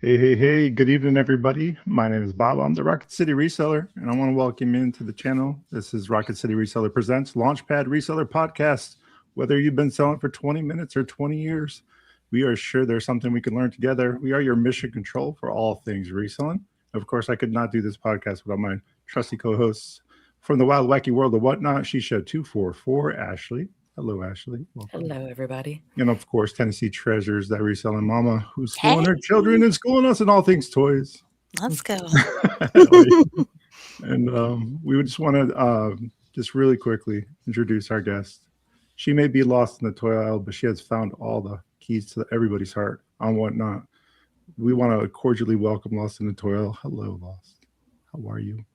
Hey, good evening, everybody. My name is Bob. I'm the Rocket City Reseller, and I want to welcome you into the channel. This is Rocket City Reseller Presents Launchpad Reseller Podcast. Whether you've been selling for 20 minutes or 20 years, we are sure there's something we can learn together. We are your mission control for all things reselling. Of course, I could not do this podcast without my trusty co-hosts from the wild, wacky world of whatnot. She showed 244, Ashley. Hello, Ashley. Welcome. Hello, everybody. And of course, Tennessee Treasures, that reselling mama who's schooling her children and schooling us in all things toys. Let's go. And we would just want to just really quickly introduce our guest. She may be lost in the toy aisle, but she has found all the keys to everybody's heart on whatnot. We want to cordially welcome Lost in the Toy Aisle. Hello, Lost. How are you?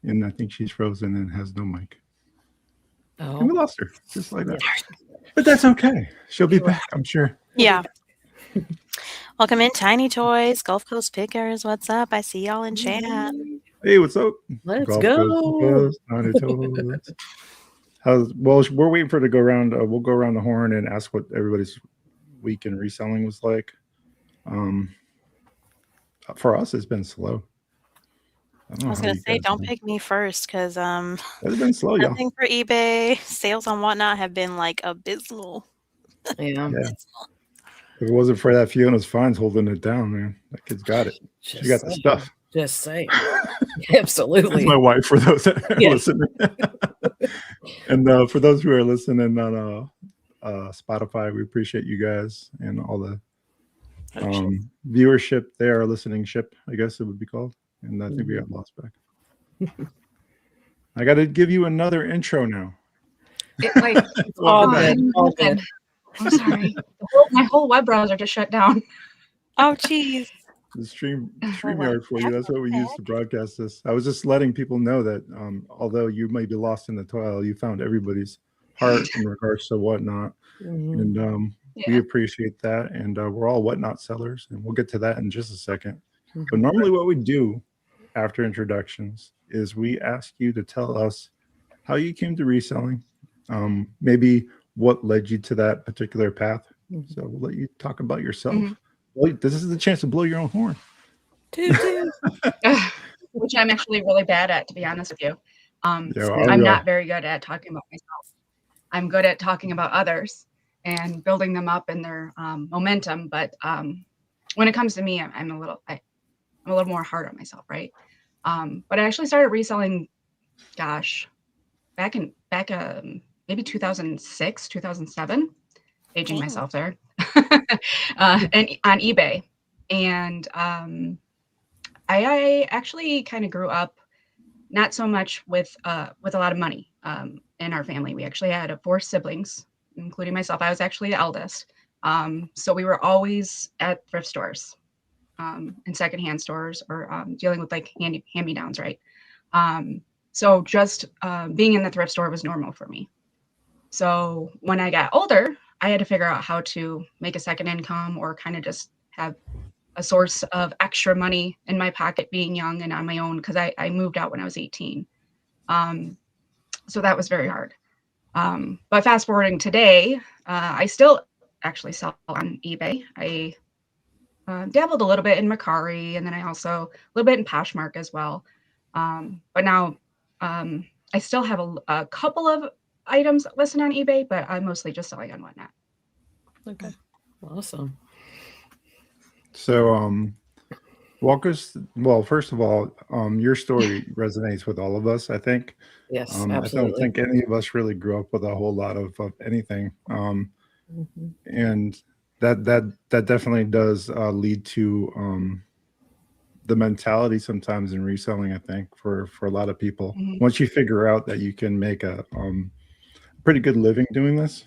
And I think she's frozen and has no mic. Oh. And we lost her, just like that. But that's okay. She'll be back, I'm sure. Yeah. Welcome in, Tiny Toys, Gulf Coast Pickers. What's up? I see y'all in chat. Hey, what's up? Let's Gulf go. Coast, Tiny Toys. Well, we're waiting for it to go around. We'll go around the horn and ask what everybody's week in reselling was like. For us, it's been slow. I was going to say, don't pick me first because it's been slow, y'all. nothing for eBay. Sales on whatnot have been like abysmal. Yeah. If it wasn't for that Fiona's Fines holding it down, man, that kid's got it. She got the stuff. Just saying. Absolutely. That's my wife, for those that are listening. And for those who are listening on Spotify, we appreciate you guys and all the viewership there, listening ship, I guess it would be called. And I think we got lost back. I got to give you another intro now. Wait, All good. I'm sorry. My whole web browser just shut down. Oh, geez. The StreamYard for you. That's what we use to broadcast this. I was just letting people know that although you may be lost in the toil, you found everybody's heart in regards to whatnot. And we appreciate that. And we're all whatnot sellers. And we'll get to that in just a second. But normally what we do after introductions is we ask you to tell us how you came to reselling, maybe what led you to that particular path. So we'll let you talk about yourself. Well, this is the chance to blow your own horn. Which I'm actually really bad at, to be honest with you. I'm not very good at talking about myself. I'm good at talking about others and building them up in their momentum. But when it comes to me, I'm a little more hard on myself, right? But I actually started reselling, back maybe 2006, 2007, aging myself there, and on eBay. And I actually kind of grew up not so much with a lot of money in our family. We actually had 4 siblings, including myself. I was actually the eldest. So we were always at thrift stores. In secondhand stores or dealing with like hand-me-downs, right? So just being in the thrift store was normal for me. So when I got older, I had to figure out how to make a second income or kind of just have a source of extra money in my pocket being young and on my own, because I moved out when I was 18. So that was very hard. But fast forwarding today, I still actually sell on eBay. I dabbled a little bit in Mercari, and then I also a little bit in Poshmark as well. But now I still have a couple of items listed on eBay, but I'm mostly just selling on whatnot. Okay. Awesome. So walk us, well, first of all, your story resonates with all of us, I think. Yes, I absolutely. don't think any of us really grew up with a whole lot of anything. And that definitely does lead to the mentality sometimes in reselling, I think, for a lot of people. Once you figure out that you can make a pretty good living doing this,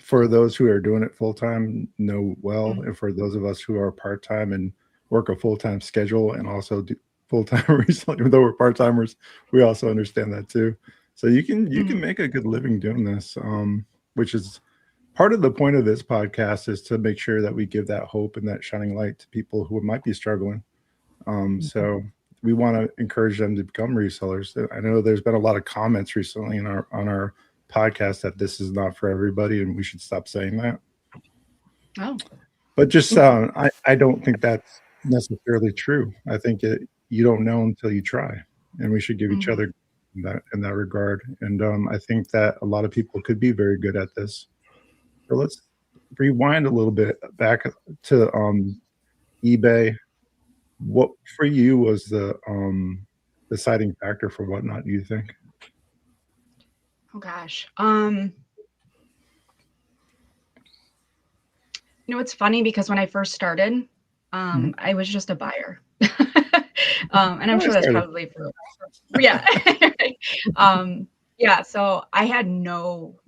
for those who are doing it full-time know well, and for those of us who are part-time and work a full-time schedule and also do full-time reselling, even though we're part-timers, we also understand that too. So you can make a good living doing this, which is part of the point of this podcast, is to make sure that we give that hope and that shining light to people who might be struggling. So we want to encourage them to become resellers. I know there's been a lot of comments recently on our podcast that this is not for everybody and we should stop saying that. Oh. But just I don't think that's necessarily true. I think you don't know until you try, and we should give each other in that regard. And I think that a lot of people could be very good at this. So let's rewind a little bit back to eBay. What for you was the deciding factor for Whatnot, do you think? Oh gosh. You know, it's funny because when I first started, I was just a buyer. And I'm sure that's probably for yeah. Yeah, so I had no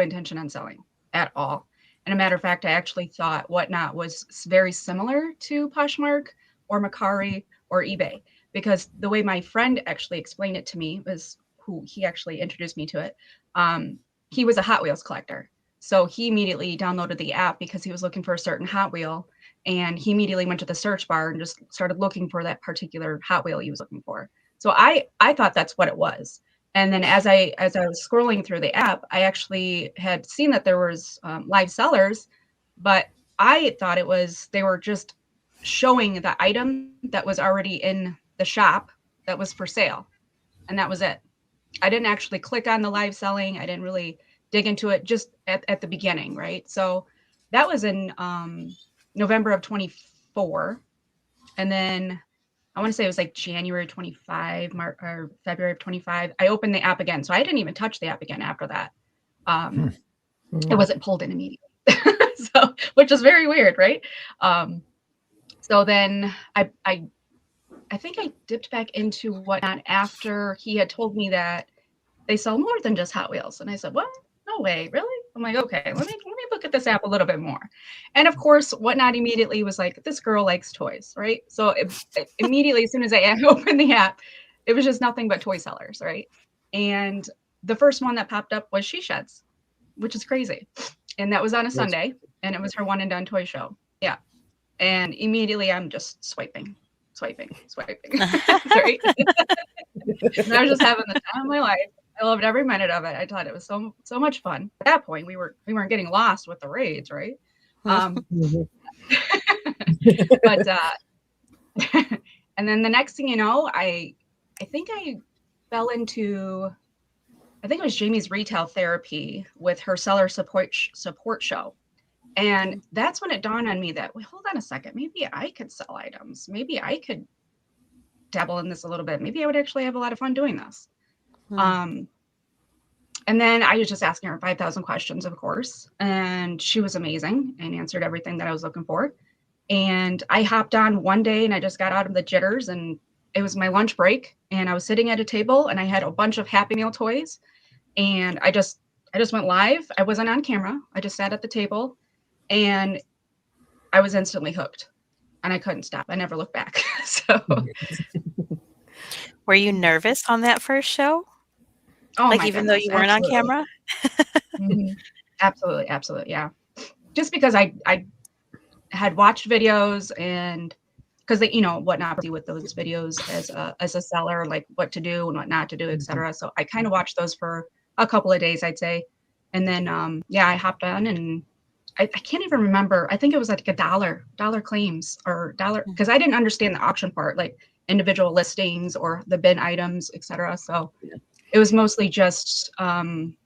intention on selling at all. And a matter of fact, I actually thought Whatnot was very similar to Poshmark or Mercari or eBay, because the way my friend actually explained it to me was who he actually introduced me to it. He was a Hot Wheels collector. So he immediately downloaded the app because he was looking for a certain Hot Wheel. And he immediately went to the search bar and just started looking for that particular Hot Wheel he was looking for. So I thought that's what it was. And then as I was scrolling through the app, I actually had seen that there was live sellers, but I thought they were just showing the item that was already in the shop that was for sale. And that was it. I didn't actually click on the live selling. I didn't really dig into it just at the beginning, right? So that was in November of 24. And then I want to say it was like January 25, or February of 25. I opened the app again. So I didn't even touch the app again after that. It wasn't pulled in immediately. So, which is very weird, right? So then I think I dipped back into Whatnot after he had told me that they sell more than just Hot Wheels. And I said, what? No way, really? I'm like, okay, let me look at this app a little bit more. And of course, Whatnot immediately was like, this girl likes toys, right? So immediately, as soon as I opened the app, it was just nothing but toy sellers, right? And the first one that popped up was She Sheds, which is crazy. And that was on a Sunday, and it was her one and done toy show. Yeah. And immediately I'm just swiping. Right? And I was just having the time of my life. I loved every minute of it. I thought it was so much fun. At that point, we weren't getting lost with the raids, right? But and then the next thing you know, I think I fell into, I think it was Jamie's Retail Therapy with her seller support show. And that's when it dawned on me that, wait, hold on a second, maybe I could sell items. Maybe I could dabble in this a little bit. Maybe I would actually have a lot of fun doing this. And then I was just asking her 5,000 questions, of course. And she was amazing and answered everything that I was looking for. And I hopped on one day and I just got out of the jitters, and it was my lunch break. And I was sitting at a table and I had a bunch of Happy Meal toys. And I just went live. I wasn't on camera. I just sat at the table and I was instantly hooked and I couldn't stop. I never looked back. So were you nervous on that first show? Oh, like, even though you weren't on camera? Absolutely. Yeah. Just because I had watched videos, and because they, Whatnot with those videos as a seller, like what to do and what not to do, etc. So I kind of watched those for a couple of days, I'd say. And then, I hopped on, and I can't even remember. I think it was like $1 claims or $1, because I didn't understand the auction part, like individual listings or the bin items, etc. So it was mostly just claim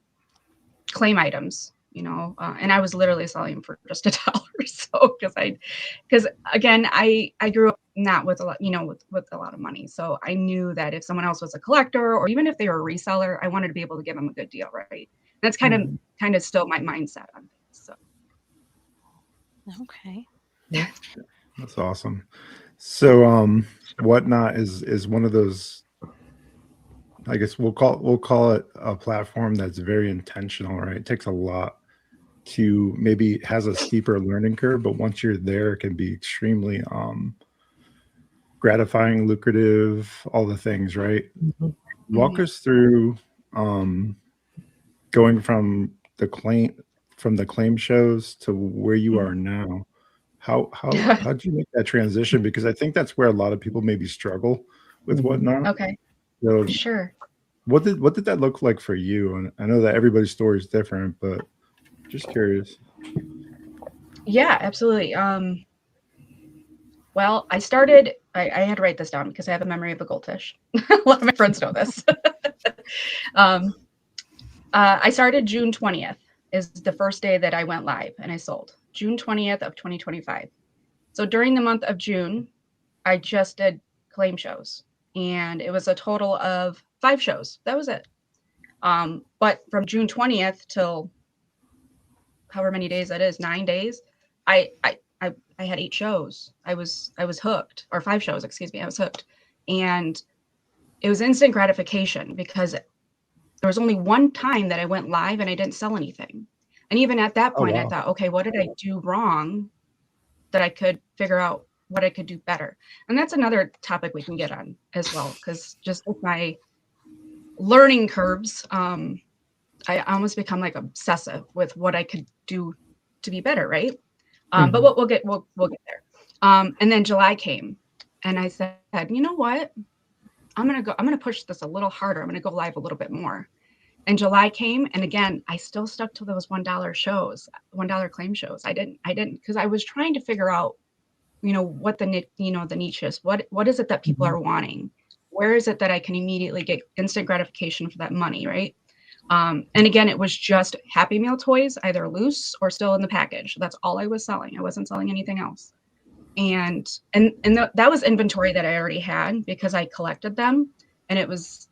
items, and I was literally selling them for just $1. So because again, I grew up not with a lot, with a lot of money. So I knew that if someone else was a collector, or even if they were a reseller, I wanted to be able to give them a good deal, right? That's kind of still my mindset on things. So. Okay. Yeah. That's awesome. So Whatnot is one of those, I guess we'll call it a platform that's very intentional, right? It takes a lot to, maybe has a steeper learning curve, but once you're there, it can be extremely gratifying, lucrative, all the things, right? Walk us through going from the claim shows to where you are now. How'd you make that transition? Because I think that's where a lot of people maybe struggle with Whatnot. Okay. So sure. What did that look like for you? And I know that everybody's story is different, but just curious. Yeah, absolutely. Well, I had to write this down because I have a memory of a goldfish. A lot of my friends know this. um, I started June 20th is the first day that I went live and I sold. June 20th of 2025. So during the month of June, I just did claim shows, and it was a total of 5 shows. That was it. But from June 20th till however many days that is, 9 days, I had 8 shows. I was hooked, or 5 shows, excuse me. I was hooked. And it was instant gratification because there was only one time that I went live and I didn't sell anything. And even at that Oh point, I wow. thought, okay, what did I do wrong that I could figure out what I could do better? And that's another topic we can get on as well, because just with my learning curves, I almost become like obsessive with what I could do to be better, right? But we'll get there. And then July came, and I said, you know what? I'm gonna push this a little harder. I'm gonna go live a little bit more. And July came, and again, I still stuck to those $1 shows, $1 claim shows. I didn't because I was trying to figure out, what the niche is. What is it that people are wanting? Where is it that I can immediately get instant gratification for that money, right? And again, it was just Happy Meal toys, either loose or still in the package. That's all I was selling. I wasn't selling anything else. And that was inventory that I already had because I collected them, and it was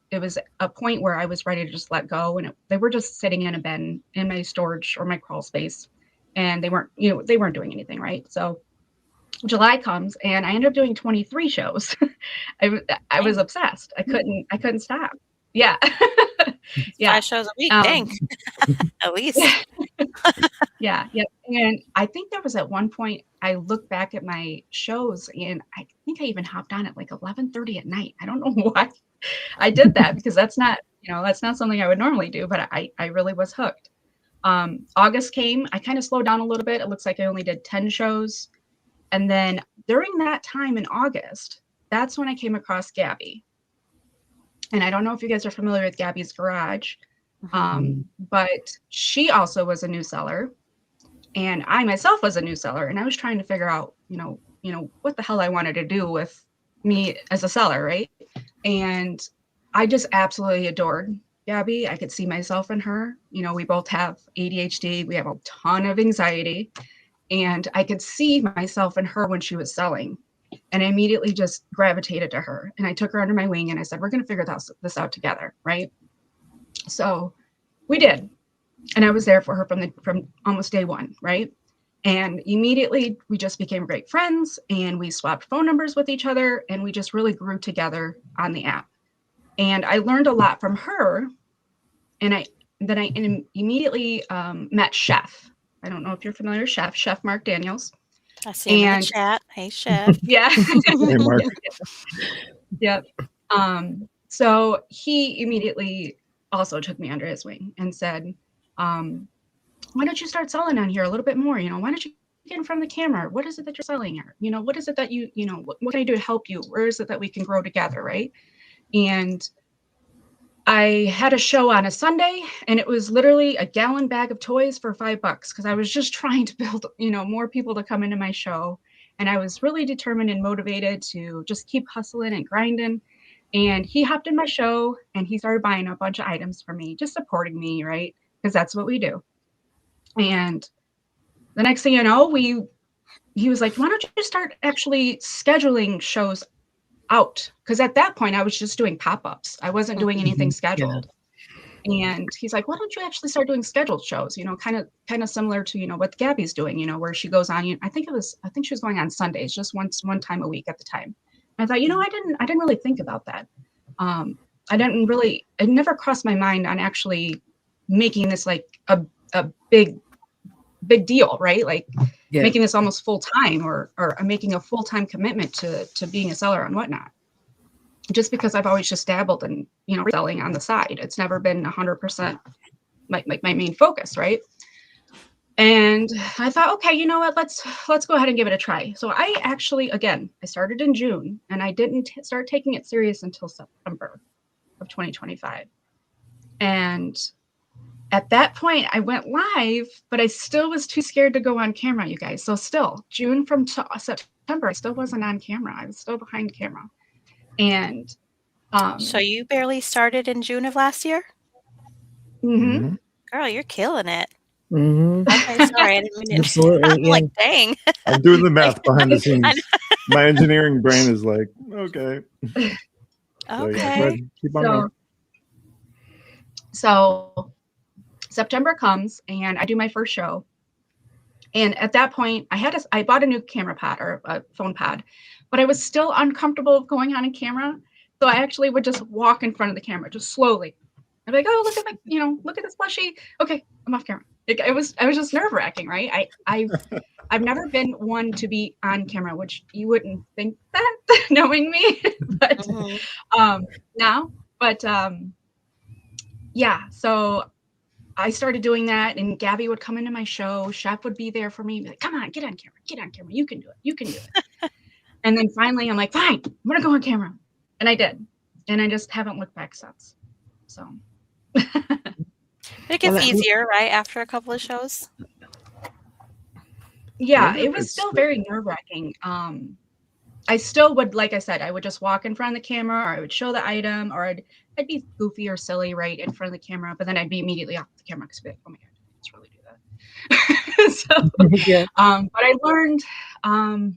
a point where I was ready to just let go, and they were just sitting in a bin in my storage or my crawl space, and they weren't doing anything, right? So July comes, and I ended up doing 23 shows. I was obsessed. I couldn't stop. Yeah. Yeah. 5 shows a week. Um, Dang. At least. Yeah. And I think there was at one point I looked back at my shows, and I think I even hopped on at like 11:30 at night. I don't know why I did that, because that's not something I would normally do, but I really was hooked. August came, I kind of slowed down a little bit. It looks like I only did 10 shows. And then during that time in August, that's when I came across Gabby. And I don't know if you guys are familiar with Gabby's Garage, but she also was a new seller, and I myself was a new seller, and I was trying to figure out, what the hell I wanted to do with me as a seller, right? And I just absolutely adored Gabby. I could see myself in her. We both have ADHD. We have a ton of anxiety, and I could see myself in her when she was selling. And I immediately just gravitated to her, and I took her under my wing, and I said, we're going to figure this out together, right? So we did. And I was there for her from almost day one, right? And immediately we just became great friends, and we swapped phone numbers with each other, and we just really grew together on the app. And I learned a lot from her. And I immediately met Chef. I don't know if you're familiar with Chef Mark Daniels. I see him in the chat. Hey, Chef. Yeah. Hey, Mark. Yep. So he immediately also took me under his wing and said, why don't you start selling on here a little bit more? Why don't you get in front of the camera? What is it that you're selling here? What is it that what can I do to help you? Where is it that we can grow together, right? And I had a show on a Sunday, and it was literally a gallon bag of toys for $5 because I was just trying to build, more people to come into my show. And I was really determined and motivated to just keep hustling and grinding. And he hopped in my show, and he started buying a bunch of items for me, just supporting me, right? Because that's what we do. And the next thing you know, he was like, why don't you start actually scheduling shows out? Because at that point I was just doing pop-ups. I wasn't doing anything scheduled. Yeah. And he's like, why don't you actually start doing scheduled shows? Kind of similar to, what Gabby's doing, where she goes on, I think she was going on Sundays, just one time a week at the time. And I thought, I didn't really think about that. It never crossed my mind on actually making this like a big deal, right? Like making this almost full time, or making a full-time commitment to being a seller and whatnot. Just because I've always just dabbled in, selling on the side. It's never been 100% my main focus, right? And I thought, okay, you know what? Let's go ahead and give it a try. So I actually, again, I started in June, and I didn't start taking it serious until September of 2025. And at that point, I went live, but I still was too scared to go on camera, you guys. So still, June from September, I still wasn't on camera. I was still behind camera. And So you barely started in June of last year? mhm. Girl, you're killing it. Mm-hmm. Okay, sorry, I didn't mean to. Absolutely. I'm Yeah. like, dang. I'm doing the math behind the scenes. I know. My engineering brain is like, okay. So, yeah, go Okay. ahead. Keep on going. So September comes and I do my first show. And at that point, I bought a new camera pad or a phone pad, but I was still uncomfortable going on camera. So I actually would just walk in front of the camera, just slowly. I'd be like, oh, look at my, look at this plushie. Okay, I'm off camera. I was just nerve wracking, right? I've never been one to be on camera, which you wouldn't think that knowing me, but now, but yeah. So I started doing that, and Gabby would come into my show. Chef would be there for me, be like, come on, get on camera. You can do it. You can do it. And then finally, I'm like, fine, I'm going to go on camera. And I did. And I just haven't looked back since. So. It gets easier, right, after a couple of shows? Yeah, it was still very nerve-wracking. I still would, like I said, I would just walk in front of the camera, or I would show the item, or I'd be goofy or silly right in front of the camera, but then I'd be immediately off the camera because I'd be like, oh my God, let's really do that. So, Yeah. But I learned, I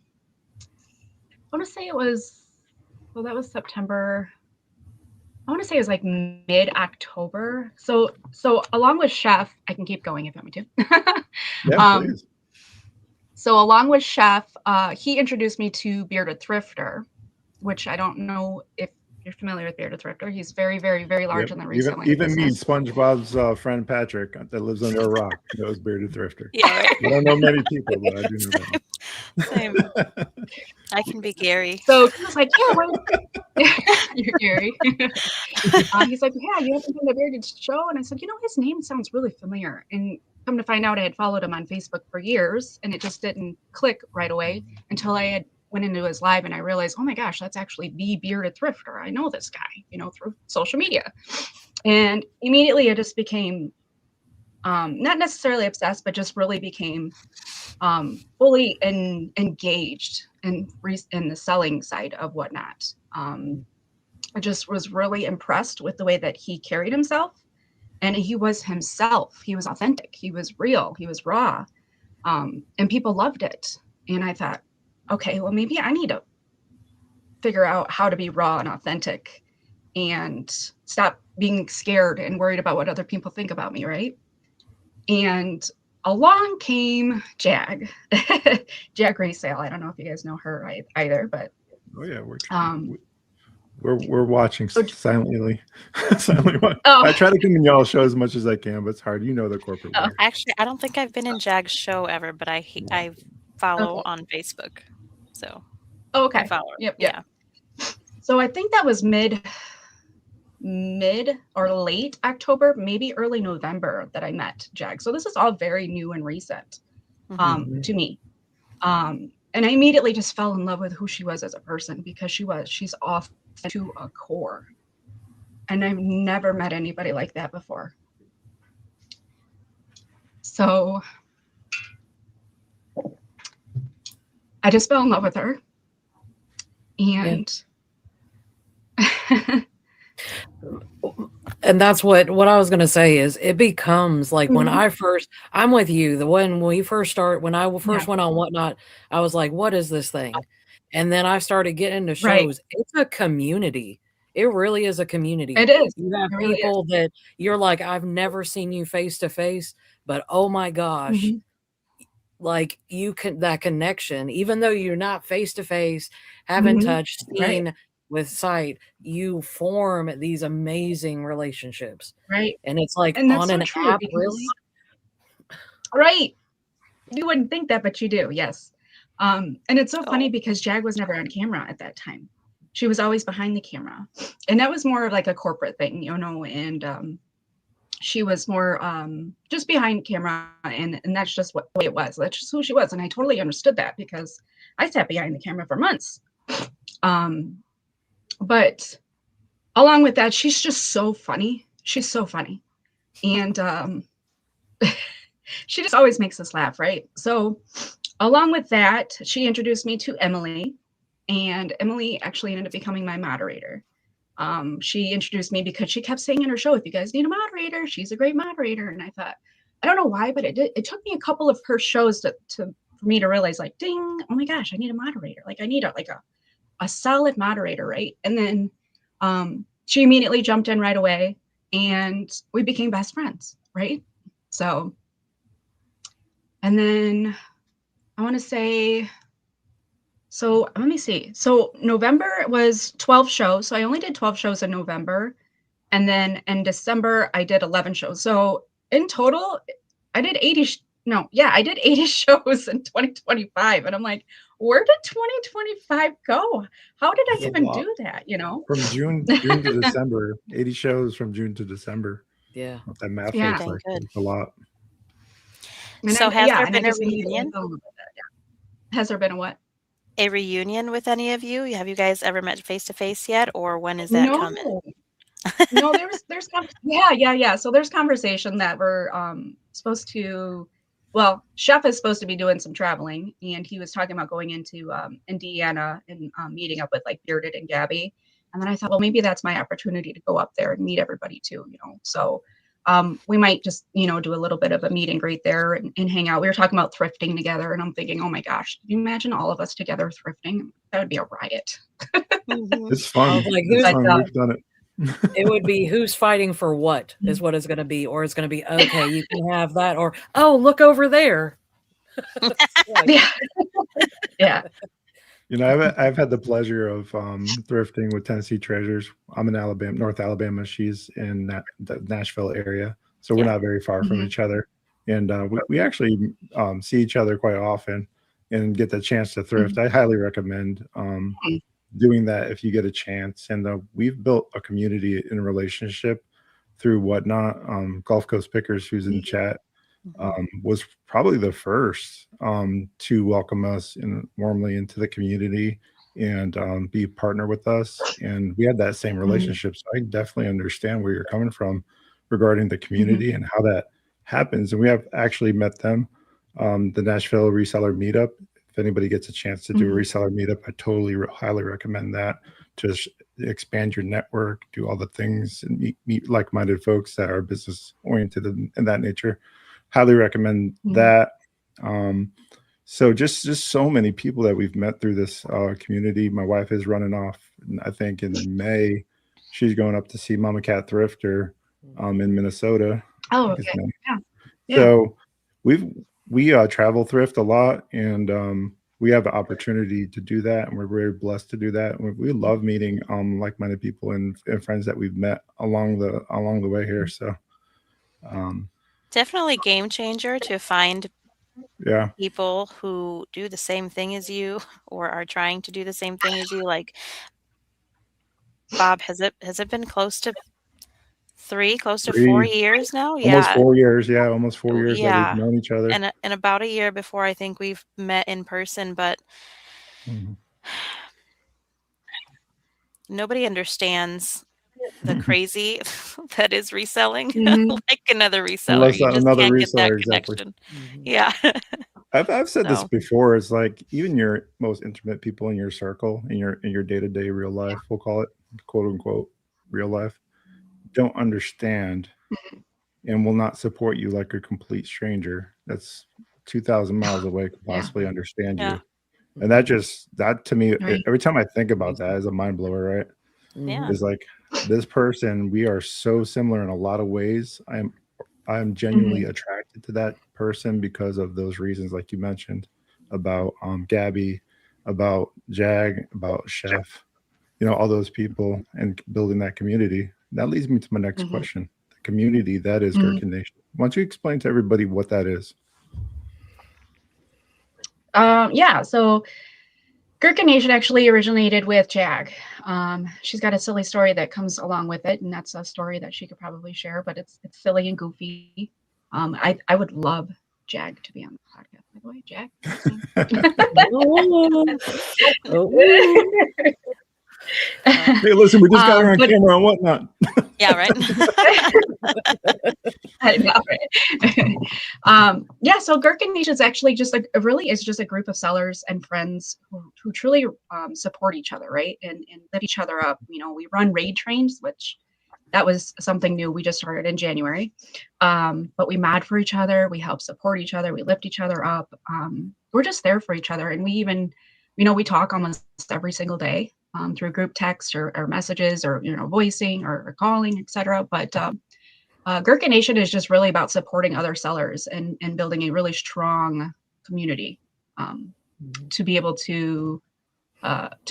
want to say it was, well, that was September. I want to say it was like mid-October. So along with Chef, I can keep going if you want me to. Yeah, please. So along with Chef, he introduced me to Bearded Thrifter, which I don't know if you're familiar with Bearded Thrifter. He's very, very, very large in the reselling even business. me, SpongeBob's friend Patrick that lives under a rock knows Bearded Thrifter. Yeah, right. I don't know many people, but I do know that. Same. I can be Gary. So he was like, yeah, you're Gary. He's like, yeah, you haven't done the Bearded show? And I said, his name sounds really familiar. And come to find out, I had followed him on Facebook for years, and it just didn't click right away until I had went into his live, and I realized, oh my gosh, that's actually the Bearded Thrifter. I know this guy, through social media. And immediately I just became not necessarily obsessed, but just really became fully engaged in the selling side of whatnot. I just was really impressed with the way that he carried himself. And he was himself. He was authentic. He was real. He was raw. And people loved it. And I thought, okay, well, maybe I need to figure out how to be raw and authentic and stop being scared and worried about what other people think about me, right? And along came Jag. Jag Resale. I don't know if you guys know her either, but oh yeah, we're watching silently. Silently. Oh. I try to come in y'all's show as much as I can, but it's hard. The corporate world. Actually, I don't think I've been in Jag's show ever, but I follow on Facebook. So okay. I follow her. Yep. Yeah. So I think that was mid or late October, maybe early November that I met Jag. So this is all very new and recent to me. And I immediately just fell in love with who she was as a person, because she's off to a core. And I've never met anybody like that before. So I just fell in love with her. And and that's what I was going to say is it becomes like when I'm with you, when I first went on Whatnot, I was like, what is this thing? And then I started getting into shows. Right. It's a community. It really is a community. It is. You have people that you're like, I've never seen you face to face, but oh my gosh, like that connection, even though you're not face to face, haven't touched, seen with sight, you form these amazing relationships. Right. And it's like on an app, really? Right. You wouldn't think that, but you do. Yes. And it's so funny because Jag was never on camera at that time. She was always behind the camera. And that was more of like a corporate thing, and she was more just behind camera, and that's just the way it was. That's just who she was. And I totally understood that because I sat behind the camera for months. But along with that, she's just so funny. She's so funny. And she just always makes us laugh, right? So along with that, she introduced me to Emily, and Emily actually ended up becoming my moderator. She introduced me because she kept saying in her show, if you guys need a moderator, she's a great moderator. And I thought, I don't know why, but it took me a couple of her shows for me to realize, like, ding, oh my gosh, I need a moderator. Like, I need a solid moderator, right? And then she immediately jumped in right away, and we became best friends, right? So, and then I want to say, so let me see. So November was 12 shows. So I only did 12 shows in November. And then in December, I did 11 shows. So in total, I did 80. I did 80 shows in 2025. And I'm like, where did 2025 go? How did I even do that? From June to December, 80 shows from June to December. Yeah. What that math Yeah. looks like. It's a lot. So has there been a reunion? Has there been a what? A reunion with any of you? Have you guys ever met face to face yet, or when is that coming? No, there's yeah. So there's conversation that we're supposed to. Well, Chef is supposed to be doing some traveling, and he was talking about going into Indiana and meeting up with like Bearded and Gabby. And then I thought, well, maybe that's my opportunity to go up there and meet everybody too, So we might just, do a little bit of a meet and greet there and hang out. We were talking about thrifting together, and I'm thinking, oh my gosh, can you imagine all of us together thrifting? That would be a riot. It's fun. We've done it. It would be who's fighting for what is what it's going to be, or it's going to be, okay, you can have that, or, oh, look over there. Yeah. I've had the pleasure of thrifting with Tennessee Treasures. I'm in Alabama, North Alabama. She's in the Nashville area, so we're not very far from each other. And we actually see each other quite often and get the chance to thrift. I highly recommend doing that if you get a chance. And we've built a community in a relationship through Whatnot. Gulf Coast Pickers, who's in chat, was probably the first to welcome us warmly into the community and be a partner with us. And we had that same relationship. So I definitely understand where you're coming from regarding the community and how that happens. And we have actually met them, the Nashville Reseller Meetup. If anybody gets a chance to do a reseller meetup, I totally highly recommend that to expand your network, do all the things, and meet like-minded folks that are business oriented in that nature. Highly recommend that. So just so many people that we've met through this community. My wife is running off, I think in May. She's going up to see Mama Cat Thrifter in Minnesota. Oh, okay. Yeah. So we travel thrift a lot, and we have the opportunity to do that, and we're very blessed to do that. We love meeting like-minded people and friends that we've met along the way here. So definitely game changer to find people who do the same thing as you or are trying to do the same thing as you. Like, Bob, has it been close to 4 years now? Almost 4 years. Yeah, almost 4 years that we've known each other. And about a year before I think we've met in person, but nobody understands the crazy that is reselling like another reseller. You just can't get that connection. Yeah. I've said this before. It's like even your most intimate people in your circle, in your day-to-day real life, we'll call it, quote unquote, real life, don't understand and will not support you like a complete stranger that's 2,000 miles away could possibly understand you. And that to me, every time I think about that, is a mind blower, right? Yeah. Is like, this person, we are so similar in a lot of ways. I'm genuinely attracted to that person because of those reasons, like you mentioned, about Gabby, about Jag, about Chef, all those people, and building that community. That leads me to my next question. The community that is Gherkin Nation. Why don't you explain to everybody what that is? So Gherkin Nation actually originated with Jag. She's got a silly story that comes along with it, and that's a story that she could probably share, but it's silly and goofy. I would love Jag to be on the podcast, by the way. Jag. Hey, listen, we just got her on camera and whatnot. Yeah, right. I know, right? Yeah, so Gherkin Nation is actually just a group of sellers and friends who truly support each other, right? And lift each other up. You know, we run raid trains, which that was something new we just started in January. But we mod for each other, we help support each other, we lift each other up. We're just there for each other. And we even, we talk almost every single day through group text or messages or, voicing or calling, etc. But Gherkin Nation is just really about supporting other sellers and building a really strong community to be able to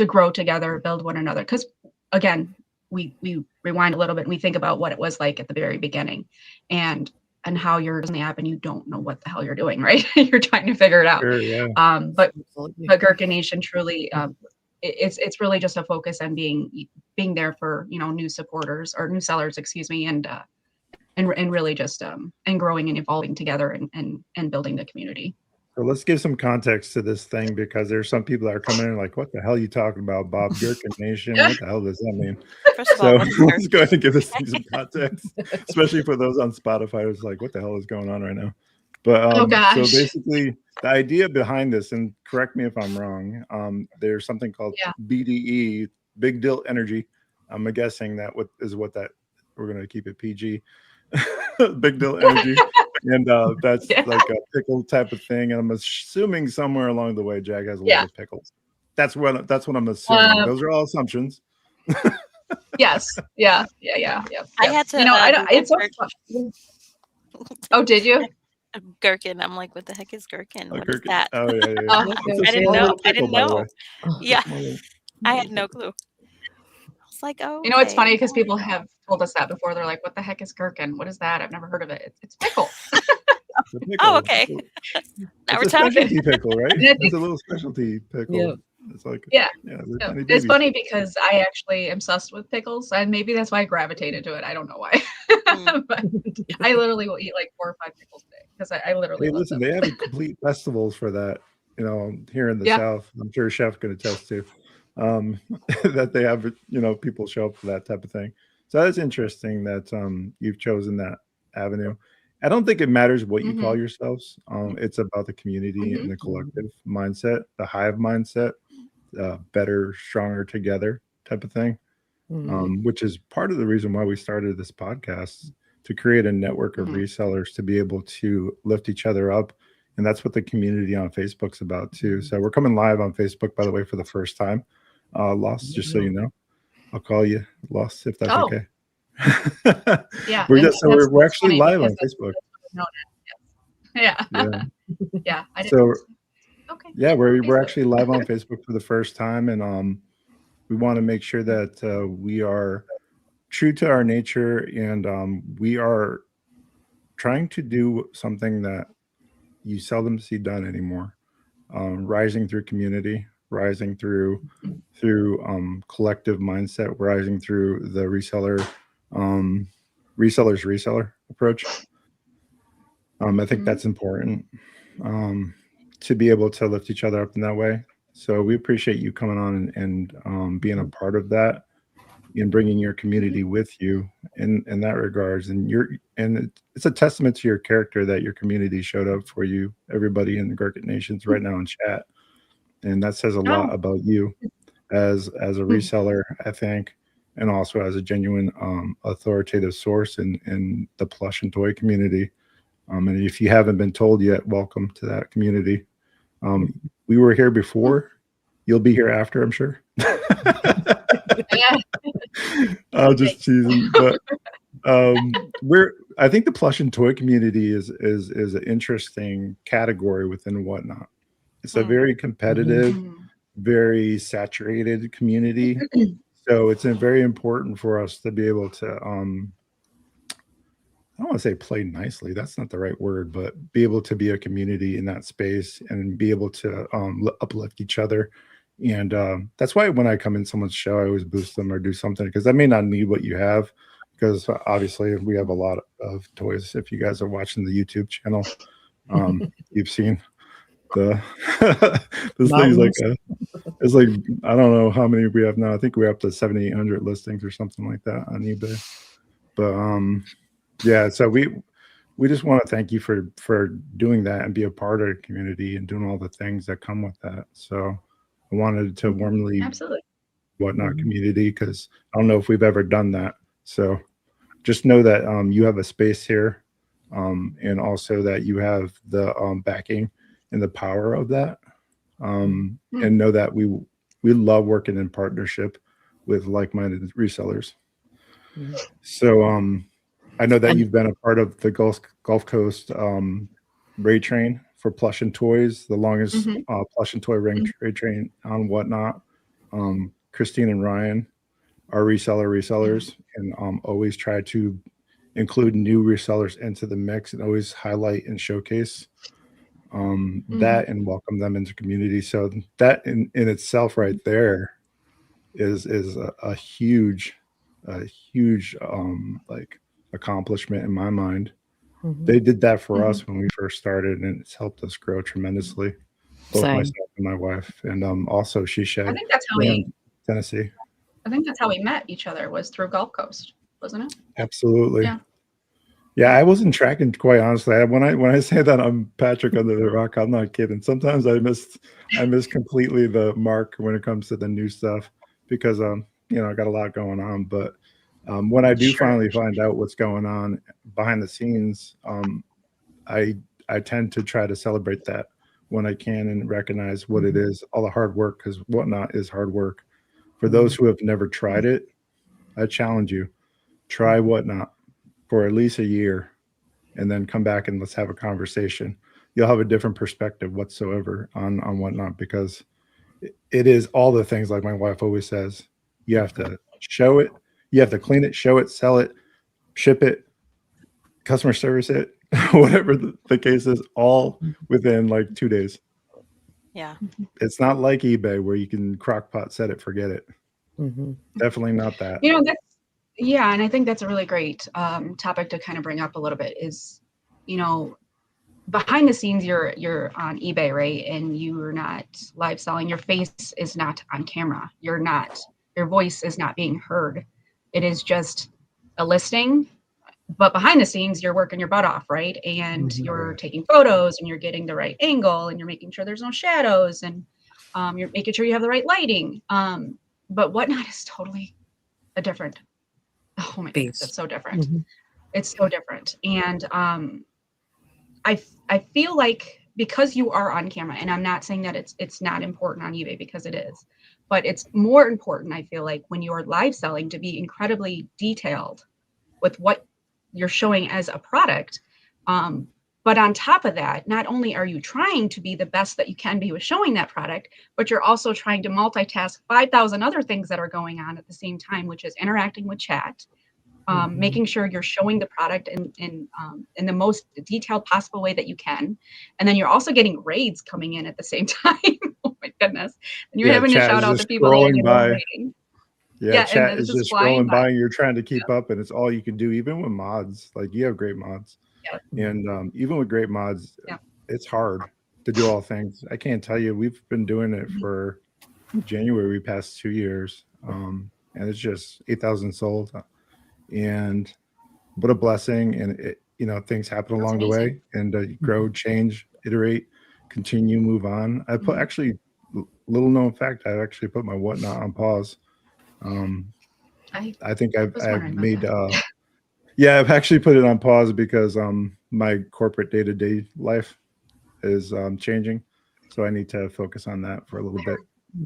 grow together, build one another. Because again, we rewind a little bit and we think about what it was like at the very beginning and how you're in the app and you don't know what the hell you're doing, right? You're trying to figure it out. Sure, yeah. But Gherkin Nation truly, it's really just a focus on being there for, new supporters or new sellers, excuse me, and really just and growing and evolving together and building the community. So let's give some context to this thing, because there's some people that are coming in like, what the hell are you talking about, Bob? Gherkin Nation? What the hell does that mean? First of all, let's go ahead and give this thing some context, especially for those on Spotify. It's like, what the hell is going on right now? But so basically, the idea behind this, and correct me if I'm wrong, there's something called BDE, Big Deal Energy. I'm guessing that we're going to keep it PG. Big Deal Energy. And that's like a pickle type of thing. And I'm assuming somewhere along the way, Jag has a lot of pickles. That's what I'm assuming. Those are all assumptions. Yes. Yeah. I had to. It's so fun. Oh, did you? Gherkin. I'm like, what the heck is gherkin? What is gherkin? that? Oh yeah. I didn't know. I didn't know. Yeah, I had no clue. I was like, oh. It's funny because people have told us that before. They're like, what the heck is gherkin? What is that? I've never heard of it. It's pickle. Oh, okay. Now we're talking. Specialty pickle, right? It's a little specialty pickle. Yeah. It's like it's funny because I actually am obsessed with pickles, and maybe that's why I gravitated to it. I don't know why. But I literally will eat like 4 or 5 pickles a day because I literally love them. They have complete festivals for that. Here in the South, I'm sure Chef can attest to that they have people show up for that type of thing. So that's interesting that you've chosen that avenue. I don't think it matters what you call yourselves. It's about the community and the collective mindset, the hive mindset, better, stronger together type of thing, which is part of the reason why we started this podcast, to create a network of resellers to be able to lift each other up. And that's what the community on Facebook's about too. So we're coming live on Facebook, by the way, for the first time. Lost, just so you know. I'll call you Lost if that's okay. Yeah, we're actually live on Facebook. Yeah. I didn't so okay. Yeah, we're actually live on Facebook for the first time, and we want to make sure that we are true to our nature, and we are trying to do something that you seldom see done anymore. Rising through community, rising through collective mindset, rising through the reseller approach. I think that's important to be able to lift each other up in that way. So we appreciate you coming on and being a part of that and bringing your community with you in that regards. And it's a testament to your character that your community showed up for you, everybody in the Gherkin Nations right now in chat. And that says a lot about you as a reseller, I think, and also as a genuine authoritative source in the plush and toy community. And if you haven't been told yet, welcome to that community. We were here before. You'll be here after, I'm sure. I'll just teasing, but I think the plush and toy community is an interesting category within Whatnot. It's a very competitive, very saturated community. So it's very important for us to be able to, I don't want to say play nicely. That's not the right word, but be able to be a community in that space and be able to uplift each other. And that's why when I come in someone's show, I always boost them or do something, because I may not need what you have, because obviously we have a lot of toys. If you guys are watching the YouTube channel, you've seen this thing's like It's like, I don't know how many we have now. I think we're up to 7,800 listings or something like that on eBay. But yeah, so we just want to thank you for doing that and be a part of the community and doing all the things that come with that. So I wanted to warmly Absolutely. Whatnot community, because I don't know if we've ever done that. So just know that you have a space here, and also that you have the backing and the power of that, and know that we love working in partnership with like-minded resellers. So I know that you've been a part of the Gulf Coast raid train for plush and toys, the longest plush and toy raid train on Whatnot. Christine and Ryan are resellers, and always try to include new resellers into the mix and always highlight and showcase that and welcome them into community. So that in itself right there is a huge like accomplishment in my mind. They did that for us when we first started, and it's helped us grow tremendously, both myself and my wife. And also she shed I think that's how Tennessee. I think that's how we met each other, was through Gulf Coast, wasn't it? Absolutely. Yeah, I wasn't tracking, quite honestly. When I say that I'm Patrick under the rock, I'm not kidding. Sometimes I miss completely the mark when it comes to the new stuff, because I got a lot going on. But when I do finally find out what's going on behind the scenes, I tend to try to celebrate that when I can and recognize what it is, all the hard work, because Whatnot is hard work. For those who have never tried it, I challenge you, try Whatnot for at least a year, and then come back and let's have a conversation. You'll have a different perspective whatsoever on Whatnot, because it is all the things like my wife always says. You have to show it, you have to clean it, show it, sell it, ship it, customer service it, whatever the case is, all within like 2 days. Yeah. It's not like eBay where you can crockpot set it, forget it. Definitely not that. Yeah, and I think that's a really great topic to kind of bring up a little bit is, behind the scenes, you're on eBay, right? And you're not live selling. Your face is not on camera. Your voice is not being heard. It is just a listing. But behind the scenes, you're working your butt off, right? And you're taking photos, and you're getting the right angle, and you're making sure there's no shadows, and you're making sure you have the right lighting. But Whatnot is totally a different. Oh my goodness, it's so different. It's so different. And I feel like, because you are on camera, and I'm not saying that it's not important on eBay, because it is, but it's more important, I feel like, when you're live selling, to be incredibly detailed with what you're showing as a product. But on top of that, not only are you trying to be the best that you can be with showing that product, but you're also trying to multitask 5,000 other things that are going on at the same time, which is interacting with chat, making sure you're showing the product in the most detailed possible way that you can. And then you're also getting raids coming in at the same time. Oh my goodness. And you're having to shout out the people that are raiding. Yeah, chat is just scrolling by, and you're trying to keep up, and it's all you can do, even with mods. Like, you have great mods. And even with great mods, it's hard to do all things. I can't tell you, we've been doing it for January, we passed 2 years, and it's just 8,000 sold, and what a blessing. And it, things happen along the way, and you grow, change, iterate, continue, move on. I put, actually, little known fact, I actually put my Whatnot on pause. I think I've made yeah, I've actually put it on pause because my corporate day-to-day life is changing, so I need to focus on that for a little bit.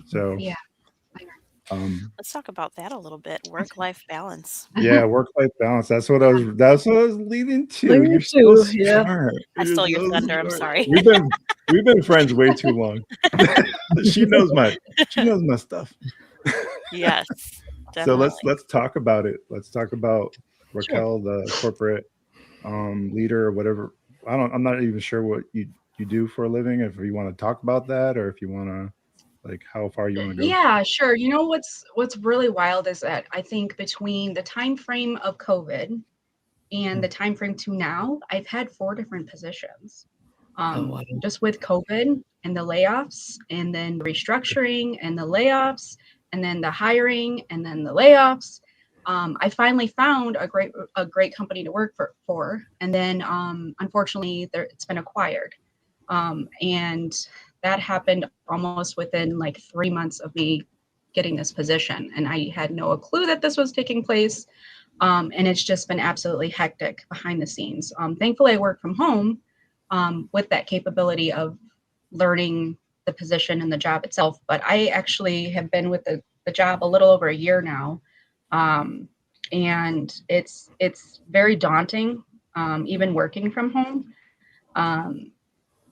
So let's talk about that a little bit. Work-life balance. Yeah, work-life balance. That's what I was leading to. You're so smart. I stole your thunder. I'm sorry. We've been friends way too long. She knows my stuff. Yes. Definitely. So let's talk about it. Let's talk about Raquel, the corporate leader, or whatever. I'm not even sure what you do for a living. If you want to talk about that, or if you want to, like, how far you want to go. Yeah, sure. What's really wild is that I think between the time frame of COVID and the time frame to now, I've had 4 different positions. Just with COVID, and the layoffs, and then restructuring and the layoffs, and then the hiring and then the layoffs. I finally found a great company to work for, and then unfortunately it's been acquired, and that happened almost within like 3 months of me getting this position, and I had no clue that this was taking place. And it's just been absolutely hectic behind the scenes. Thankfully, I work from home with that capability of learning the position and the job itself. But I actually have been with the job a little over a year now. And it's very daunting, even working from home. And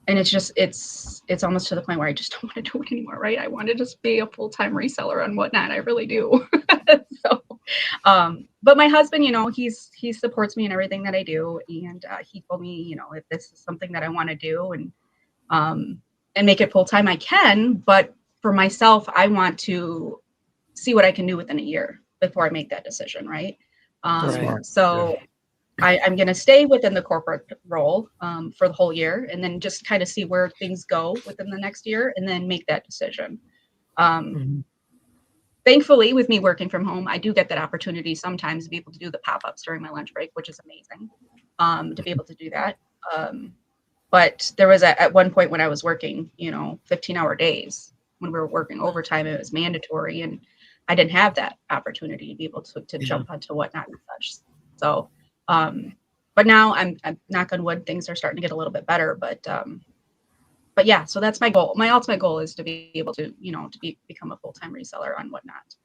it's almost to the point where I just don't want to do it anymore, right? I want to just be a full-time reseller and whatnot. I really do. So, but my husband, he supports me in everything that I do. And he told me, if this is something that I want to do and make it full-time, I can. But for myself, I want to see what I can do within a year before I make that decision, right? So I'm going to stay within the corporate role for the whole year, and then just kind of see where things go within the next year, and then make that decision. Thankfully, with me working from home, I do get that opportunity sometimes to be able to do the pop-ups during my lunch break, which is amazing, to be able to do that. But there was at one point when I was working, 15-hour days. When we were working overtime, it was mandatory, and I didn't have that opportunity to be able to jump onto whatnot and such. So, but now I'm knock on wood, things are starting to get a little bit better. But yeah, so that's my goal. My ultimate goal is to be able to, become a full-time reseller on whatnot.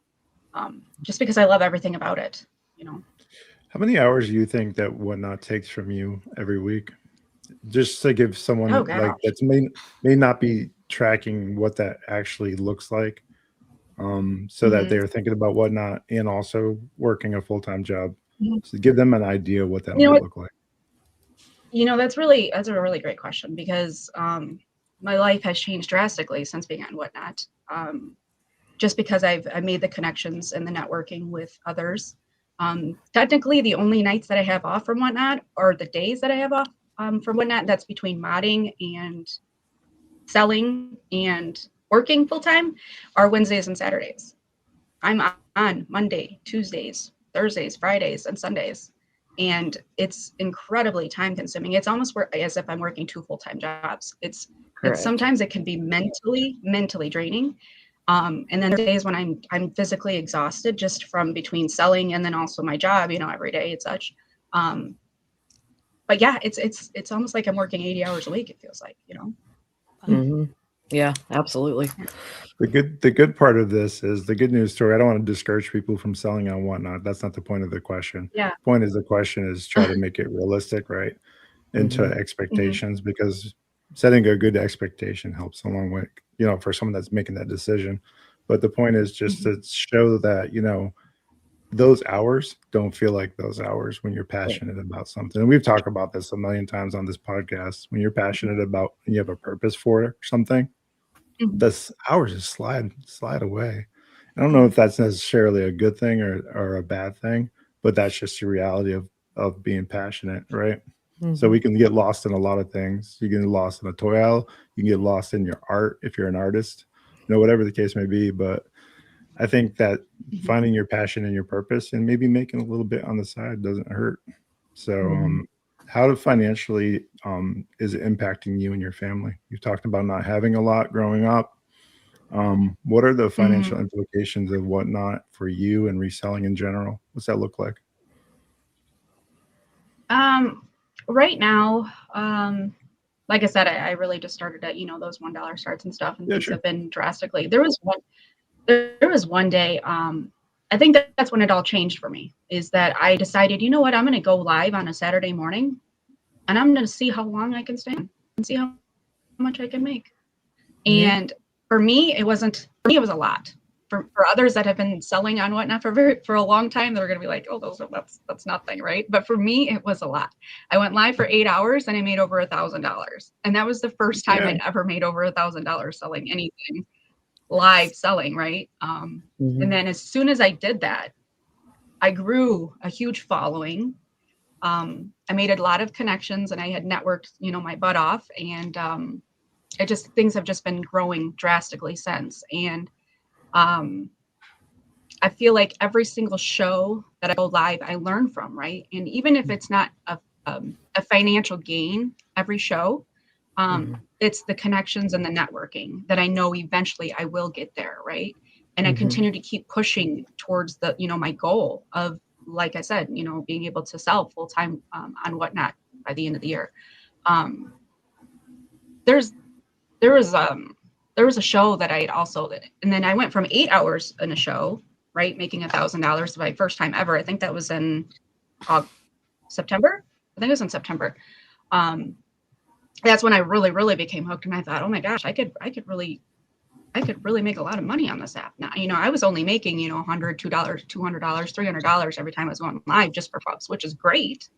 Just because I love everything about it, How many hours do you think that whatnot takes from you every week? Just to give someone like that may not be tracking what that actually looks like, so that they're thinking about whatnot and also working a full-time job. So give them an idea what that might look like. That's a really great question, because my life has changed drastically since being on whatnot. Just because I made the connections and the networking with others. Technically, the only nights that I have off from whatnot, or the days that I have off from whatnot, that's between modding and selling and working full-time, are Wednesdays and Saturdays. I'm on Monday, Tuesdays, Thursdays, Fridays, and Sundays. And it's incredibly time consuming. It's almost as if I'm working 2 full-time jobs. It's sometimes it can be mentally draining. And then there are days when I'm physically exhausted just from between selling and then also my job, every day and such. But yeah, it's almost like I'm working 80 hours a week, it feels like, Yeah, absolutely. The good part of this is the good news story. I don't want to discourage people from selling on whatnot. That's not the point of the question. Yeah. The point of the question is try to make it realistic, right? Into expectations, because setting a good expectation helps a long way, for someone that's making that decision. But the point is just to show that, those hours don't feel like those hours when you're passionate about something. And we've talked about this a million times on this podcast. When you're passionate about and you have a purpose for it or something, this hours just slide away. I don't know if that's necessarily a good thing or a bad thing, but that's just the reality of being passionate, right? So we can get lost in a lot of things. You can get lost in a toil, you can get lost in your art if you're an artist, whatever the case may be. But I think that finding your passion and your purpose and maybe making a little bit on the side doesn't hurt. So how financially is it impacting you and your family? You've talked about not having a lot growing up. What are the financial implications of whatnot for you and reselling in general? What's that look like? Right now, like I said, I really just started at, those $1 starts and stuff, and things have been drastically. There was one day, I think that's when it all changed for me, is that I decided, you know what, I'm going to go live on a Saturday morning, and I'm going to see how long I can stand and see how much I can make. And for me, it was a lot. For others that have been selling on whatnot for a long time, they're going to be like, oh, that's nothing, right? But for me, it was a lot. I went live for 8 hours and I made over $1,000, and that was the first time I'd ever made over $1,000 selling anything live selling, right? And then as soon as I did that, I grew a huge following. I made a lot of connections, and I had networked, my butt off, and things have just been growing drastically since. And I feel like every single show that I go live, I learn from, right? And even if it's not a financial gain, every show, it's the connections and the networking that I know eventually I will get there, right? And I continue to keep pushing towards the, my goal of, like I said, being able to sell full time on Whatnot by the end of the year. There was a show that I had also, and then I went from 8 hours in a show, right, making $1,000 my first time ever. I think that was in September. I think it was in September. That's when I really became hooked, and I thought, oh my gosh, I could really make a lot of money on this app. Now, I was only making, $100, $200, $200, $300 every time I was going live just for folks, which is great.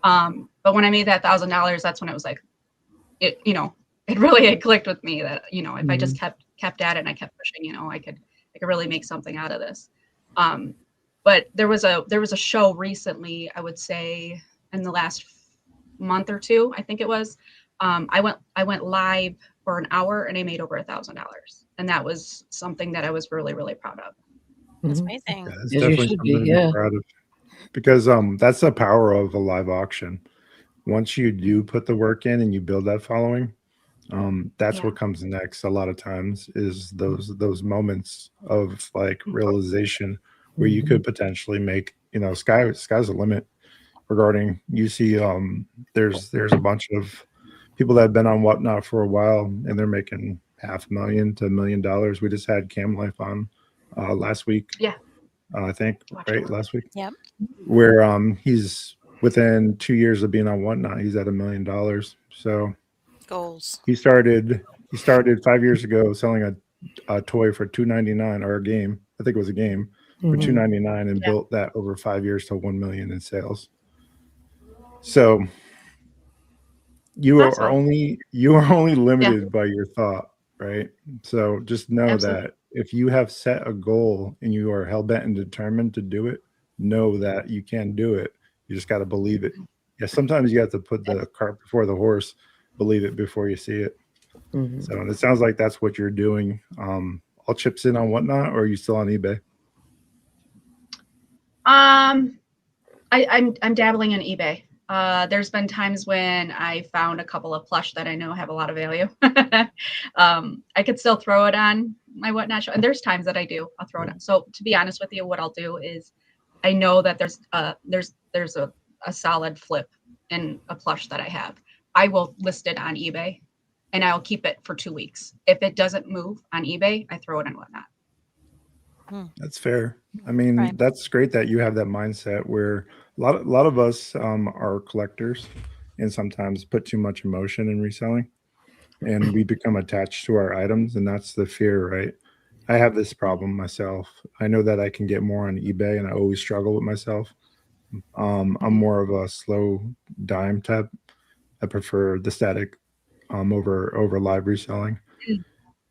But when I made that $1,000, that's when it was like, it really had clicked with me that, if I just kept at it and I kept pushing, I could really make something out of this. But there was a show recently, I would say in the last month or two, I think it was, I went live for an hour and I made over $1,000. And that was something that I was really, really proud of. That's amazing. Yeah, it's definitely something to be proud of, because that's the power of a live auction. Once you do put the work in and you build that following, that's what comes next. A lot of times is those moments of like realization where you could potentially make, sky's the limit regarding, you see, there's a bunch of people that have been on Whatnot for a while and they're making $500,000 to $1 million. We just had Cam Life on last week. Yeah. I think, right? Last week. Yep. Where he's within 2 years of being on Whatnot, he's at $1 million. So goals. He started 5 years ago selling a toy for $2.99, or a game. I think it was a game for $2.99, and built that over 5 years to $1 million in sales. So you are only limited by your thought, right? So just know that if you have set a goal and you are hell bent and determined to do it, know that you can do it. You just got to believe it. Yeah, sometimes you have to put the cart before the horse. Believe it before you see it. So it sounds like that's what you're doing. All chips in on Whatnot, or are you still on eBay? I'm dabbling in eBay. There's been times when I found a couple of plush that I know have a lot of value. I could still throw it on my Whatnot show, and there's times that I'll throw it on. So to be honest with you, what I'll do is, I know that there's a solid flip in a plush that I have. I will list it on eBay and I'll keep it for 2 weeks. If it doesn't move on eBay, I throw it on Whatnot. That's fair. I mean, that's great that you have that mindset where a lot of us are collectors and sometimes put too much emotion in reselling, and we become attached to our items, and that's the fear, right? I have this problem myself. I know that I can get more on eBay, and I always struggle with myself. I'm more of a slow dime type. I prefer the static over live reselling.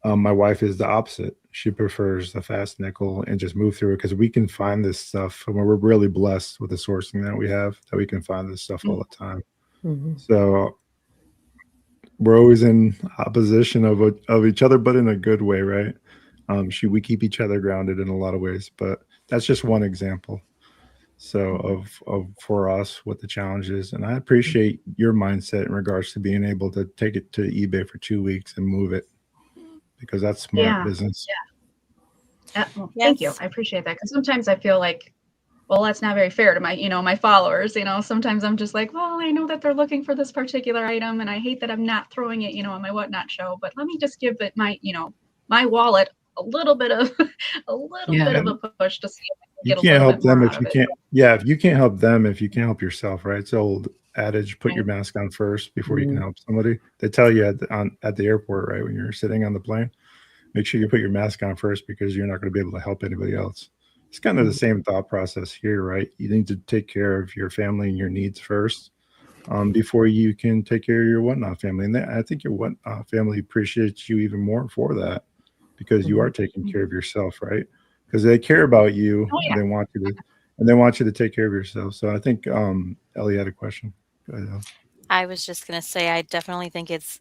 My wife is the opposite. She prefers the fast nickel and just move through it, because we can find this stuff. And we're really blessed with the sourcing that we have, that we can find this stuff all the time. So we're always in opposition of each other, but in a good way, right? We keep each other grounded in a lot of ways, but that's just one example. So of for us what the challenge is. And I appreciate your mindset in regards to being able to take it to eBay for 2 weeks and move it, because that's smart business. Well, thank you. I appreciate that, because sometimes I feel like, well, that's not very fair to my, my followers. Sometimes I'm just like, well, I know that they're looking for this particular item, and I hate that I'm not throwing it, on my Whatnot show, but let me just give it my, my wallet a little bit of a push to see if I can get a little bit more out of it. If you can't help them, if you can't help yourself, right? It's the old adage, put your mask on first before you can help somebody. They tell you at the airport, right, when you're sitting on the plane, make sure you put your mask on first, because you're not going to be able to help anybody else. It's kind of the same thought process here, right? You need to take care of your family and your needs first, before you can take care of your Whatnot family. And I think your Whatnot family appreciates you even more for that, because you are taking care of yourself, right? Because they care about you, and they want you to take care of yourself. So I think Ellie had a question. Go ahead. I was just going to say, I definitely think it's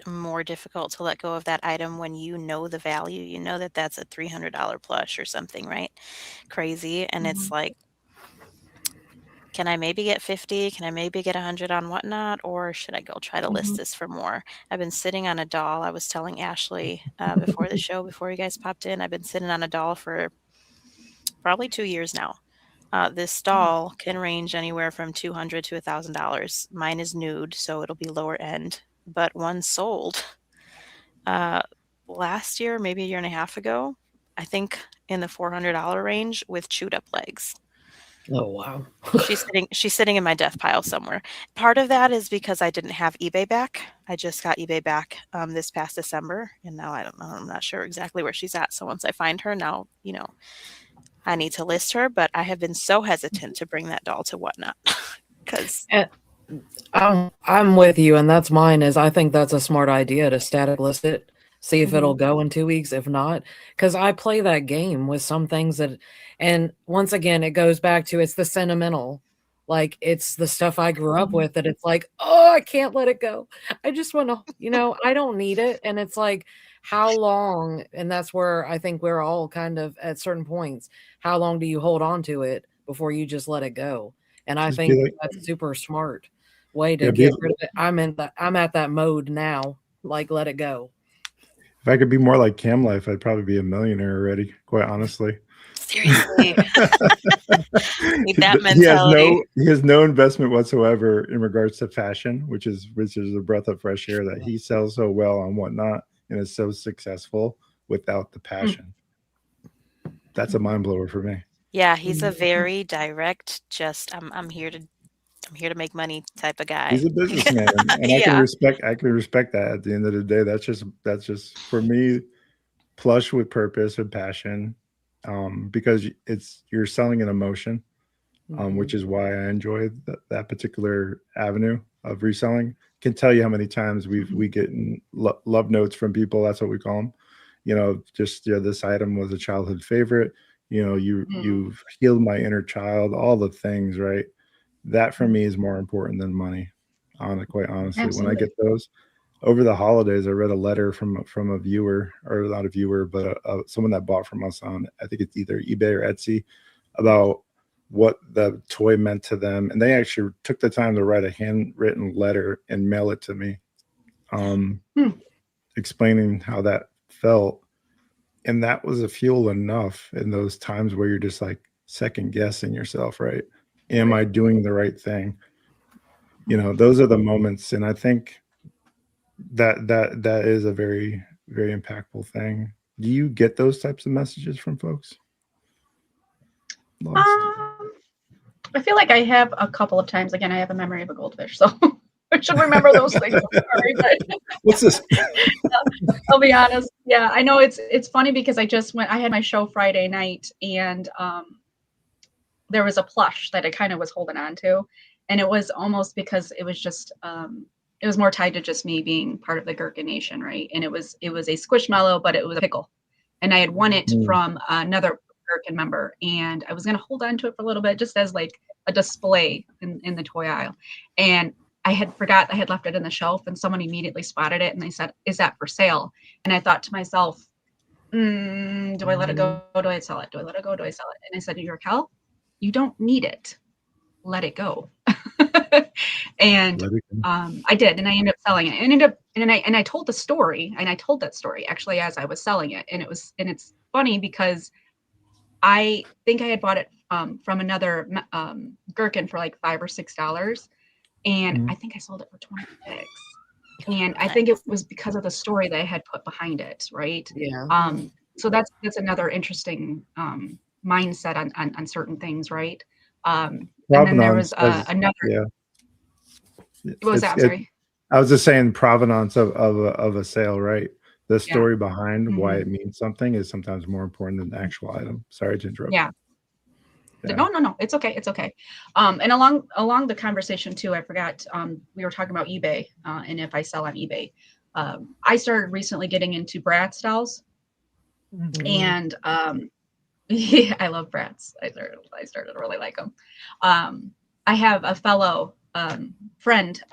more difficult to let go of that item when you know the value. You know that that's a $300 plush or something, right? Crazy. And it's like, can I maybe get 50? Can I maybe get 100 on Whatnot? Or should I go try to list this for more? I've been sitting on a doll. I was telling Ashley before the show, before you guys popped in, I've been sitting on a doll for probably 2 years now. This doll can range anywhere from $200 to $1,000. Mine is nude, so it'll be lower end. But one sold last year, maybe a year and a half ago, I think in the $400 range with chewed up legs. Oh, wow. She's sitting in my death pile somewhere. Part of that is because I didn't have eBay back. I just got eBay back this past December, and now I don't know. I'm not sure exactly where she's at. So once I find her, now I need to list her. But I have been so hesitant to bring that doll to Whatnot because I'm with you, and that's mine. Is I think that's a smart idea to static list it, see if it'll go in 2 weeks. If not, because I play that game with some things that, and once again, it goes back to it's the sentimental, like it's the stuff I grew up with that it's like, oh, I can't let it go. I just want to, I don't need it, and it's like, how long? And that's where I think we're all kind of at certain points. How long do you hold on to it before you just let it go? And I think that's super smart way to get rid of it. I'm at that mode now. Like, let it go. If I could be more like Cam Life, I'd probably be a millionaire already, quite honestly. Seriously. Need that mentality. He has no investment whatsoever in regards to fashion, which is a breath of fresh air that he sells so well on Whatnot and is so successful without the passion. That's a mind blower for me. Yeah, he's a very direct, just I'm here to make money type of guy. He's a businessman, and I can respect that. At the end of the day, that's just for me, plush with purpose and passion, because you're selling an emotion, which is why I enjoy that particular avenue of reselling. Can tell you how many times we get love notes from people. That's what we call them. This item was a childhood favorite. You've healed my inner child. All the things, right? That for me is more important than money. Quite honestly, Absolutely. When I get those over the holidays, I read a letter from a viewer, or not a viewer, but someone that bought from us on, I think it's either eBay or Etsy, about what the toy meant to them, and they actually took the time to write a handwritten letter and mail it to me, explaining how that felt. And that was a fuel enough in those times where you're just like second guessing yourself, right? Am I doing the right thing? Those are the moments. And I think that is a very, very impactful thing. Do you get those types of messages from folks? I feel like I have a couple of times. Again, I have a memory of a goldfish, so I should remember those things. I'm sorry, but what's this? I'll be honest. Yeah, I know it's funny because I had my show Friday night, and there was a plush that I kind of was holding on to, and it was almost because it was just it was more tied to just me being part of the Gherkin Nation, right? And it was a squishmallow, but it was a pickle, and I had won it from another Gherkin member, and I was going to hold on to it for a little bit just as like a display in the toy aisle, and I had forgot I had left it in the shelf, and someone immediately spotted it, and they said, "Is that for sale?" And I thought to myself, do I let it go? Do I sell it? Do I let it go? Do I sell it? And I said, Raquel, you don't need it. Let it go. And I did, and I ended up selling it. And I told the story, and I told that story actually as I was selling it, and it's funny because I think I had bought it from another Gherkin for like $5 or $6, and I think I sold it for $26. And I think it was because of the story that I had put behind it, right? Yeah. So that's another interesting mindset on certain things, right? And then there was another. Yeah. What was that? Sorry. I was just saying provenance of a sale, right? The story behind why it means something is sometimes more important than the actual item. Sorry to interrupt. Yeah. No. It's okay. It's okay. And along the conversation too, I forgot, we were talking about eBay and if I sell on eBay. I started recently getting into Bratz dolls. And yeah, I love Bratz. I started to really like them. I have a fellow friend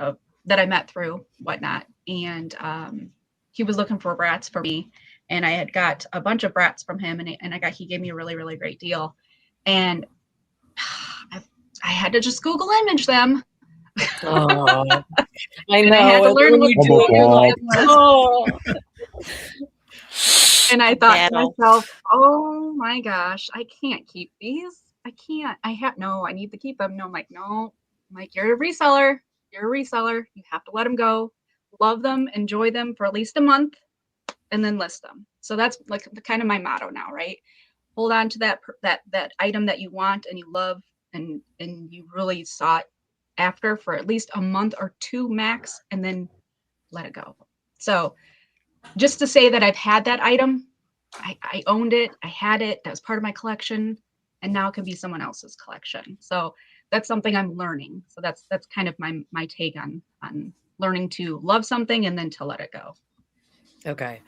that I met through Whatnot, and he was looking for brats for me, and I had got a bunch of brats from him, and he gave me a really, really great deal, and I had to just Google image them. Oh, I And I had know. to And learn when what you do it, you're like, oh. And I thought to Battle. myself, oh my gosh, I can't keep these. I can't. I need to keep them. No, I'm like, no. I'm like, you're a reseller. You're a reseller. You have to let them go. Love them, enjoy them for at least a month, and then list them. So that's like the kind of my motto now, right? Hold on to that item that you want and you love, and you really sought after for at least a month or two max, and then let it go. So just to say that I've had that item, I owned it, I had it, that was part of my collection, and now it can be someone else's collection. So that's something I'm learning. So that's kind of my take on learning to love something and then to let it go. Okay.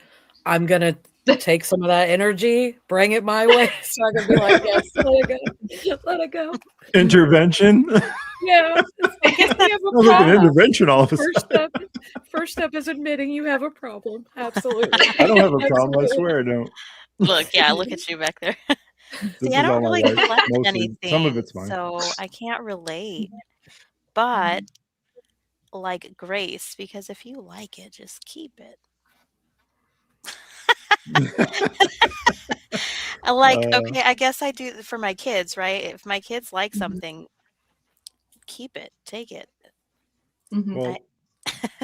I'm going to take some of that energy, bring it my way, so I can be like, yes, let it go. Let it go. Intervention. Yeah. I guess we have a Sounds like an problem. intervention all of a sudden. First step is admitting you have a problem. Absolutely. I don't have a problem. I swear I don't. Look at you back there. This See, I is all don't my really wife. collect Mostly. anything, Some of it's mine. so I can't relate. But like Grace, because if you like it, just keep it. Okay, I guess I do for my kids, right? If my kids like something, keep it, take it. Well,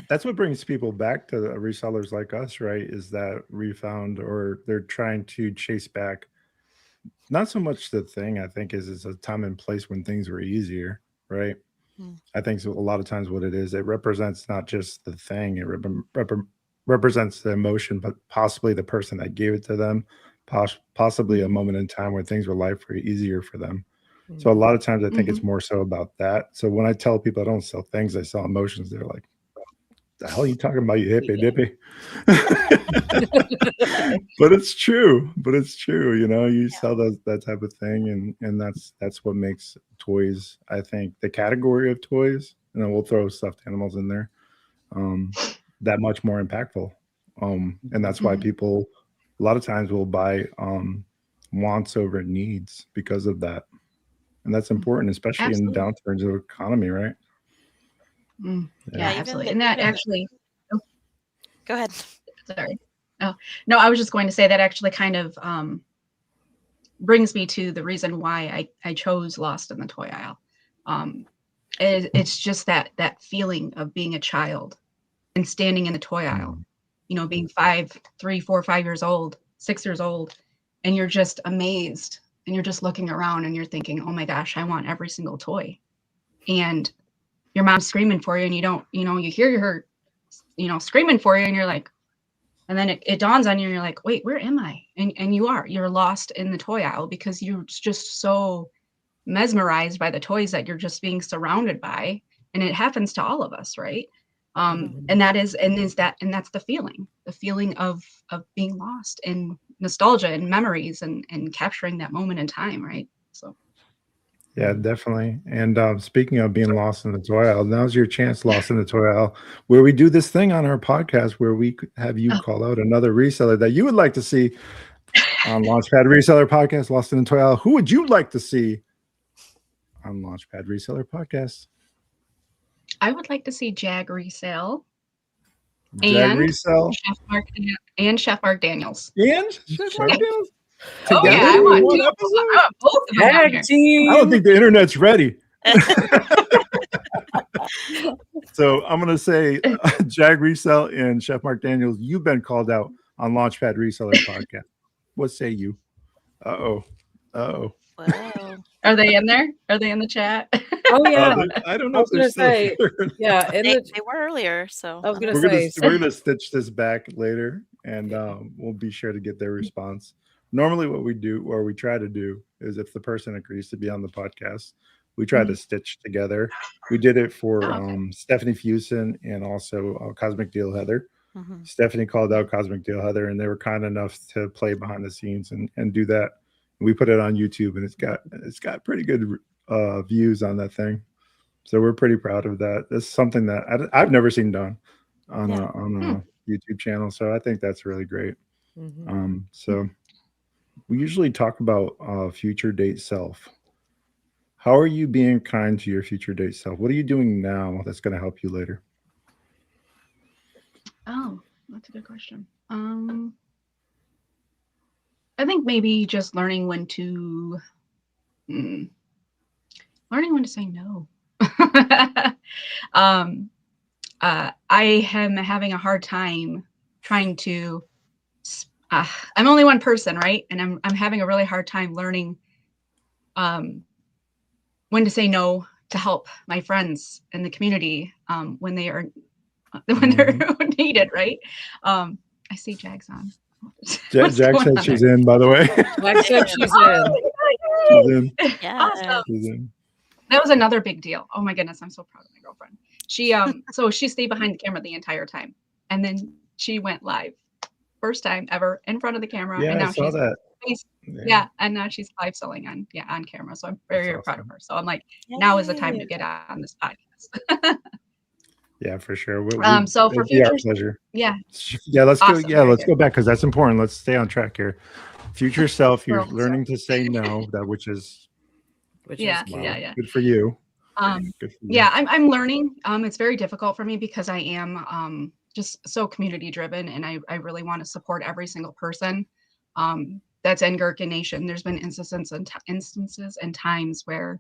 that's what brings people back to resellers like us, right? Is that refound, or they're trying to chase back. Not so much the thing, I think, is a time and place when things were easier, right? I think so, a lot of times what it is, it represents not just the thing, it represents the emotion, but possibly the person that gave it to them, possibly a moment in time where things were easier for them. So a lot of times I think it's more so about that. So when I tell people I don't sell things, I sell emotions, they're like, the hell are you talking about, you hippie dippy? But it's true. You know, you sell that type of thing, and that's what makes toys, I think, the category of toys, and then we'll throw stuffed animals in there, that much more impactful. And that's why people a lot of times will buy wants over needs because of that. And that's important, especially in downturns of economy, right? Yeah, absolutely. And that actually, go ahead. Sorry. Oh, no, I was just going to say that actually kind of brings me to the reason why I chose Lost in the Toy Aisle. It's just that feeling of being a child and standing in the toy aisle, you know, being 3, 4, 5 years old, 6 years old, and you're just amazed and you're just looking around and you're thinking, oh my gosh, I want every single toy. And your mom's screaming for you and you don't, you know, you hear her, you know, screaming for you and you're like, and then it dawns on you and you're like, wait, where am I? And you're lost in the toy aisle because you're just so mesmerized by the toys that you're just being surrounded by. And it happens to all of us, right? And that's the feeling of being lost and nostalgia and memories and capturing that moment in time, right? So yeah, definitely. And speaking of being lost in the toy aisle, now's your chance, Lost in the Toy Aisle, where we do this thing on our podcast where we have you call out another reseller that you would like to see on Launchpad Reseller Podcast, Lost in the Toy Aisle. Who would you like to see on Launchpad Reseller Podcast? I would like to see Jag Resell. Jag Resell. Chef Mark Daniels. And Chef Mark Daniels? Oh yeah, I want both of them on here. I don't think the internet's ready. So I'm going to say Jag Resell and Chef Mark Daniels, you've been called out on Launchpad Reseller Podcast. What say you? Uh-oh. Wow. Are they in there? Are they in the chat? Oh yeah. I don't know if they're still here. Yeah, they were earlier, so I was gonna say we're gonna stitch this back later, and we'll be sure to get their response. Normally, what we do, or we try to do, is if the person agrees to be on the podcast, we try to stitch together. We did it for Stephanie Fusen and also Cosmic Deal Heather. Stephanie called out Cosmic Deal Heather, and they were kind enough to play behind the scenes and do that. We put it on YouTube, and it's got pretty good views on that thing. So we're pretty proud of that. It's something that I've never seen done. on a YouTube channel. So I think that's really great. So we usually talk about future date self. How are you being kind to your future date self? What are you doing now that's going to help you later? Oh, that's a good question. I think maybe just learning when to say no. I am having a hard time trying to. I'm only one person, right? And I'm having a really hard time learning when to say no to help my friends in the community when they're needed, right? I see Jag's on. Jag said she's in, by the way. Jag said she's in. She's in. Yeah. Awesome. She's in. That was another big deal. Oh my goodness, I'm so proud of my girlfriend. She so she stayed behind the camera the entire time, and then she went live, first time ever in front of the camera. Yeah, and now I saw that. And now she's live selling on camera. So I'm very awesome. proud of her. So I'm like, now is the time to get on this podcast. Yeah, for sure. So for future, pleasure. Yeah, let's awesome. let's go back because that's important. Let's stay on track here. Future self, you're learning to say no, which is good for you. Good for you. Yeah, I'm learning. It's very difficult for me because I am just so community driven, and I really want to support every single person that's in Gherkin Nation. There's been instances and times where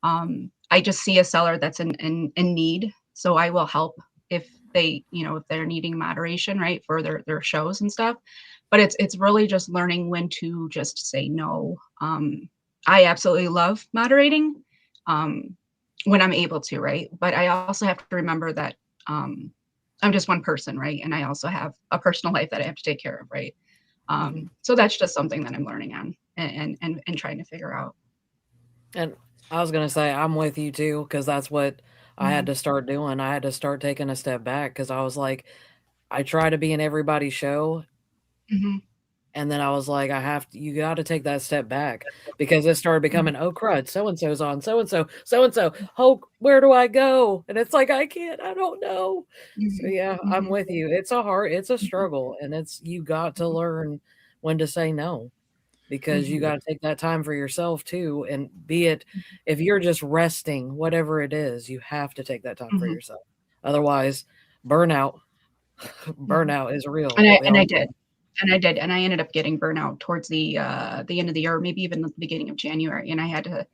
I just see a seller that's in need, so I will help if they, if they're needing moderation, right, for their shows and stuff. But it's really just learning when to just say no. I absolutely love moderating when I'm able to, right? But I also have to remember that I'm just one person, right? And I also have a personal life that I have to take care of, right? So that's just something that I'm learning on and trying to figure out. And I was going to say, I'm with you too, because that's what I had to start doing. I had to start taking a step back because I was like, I try to be in everybody's show. And then I was like, you got to take that step back because it started becoming, oh crud, so-and-so's on, so-and-so, oh, where do I go? And it's like, I don't know. So yeah, I'm with you. It's a struggle, and you got to learn when to say no, because you got to take that time for yourself too. And be it, if you're just resting, whatever it is, you have to take that time for yourself. Otherwise, burnout is real. And I did. And I ended up getting burnout towards the end of the year, maybe even the beginning of January. And I had to,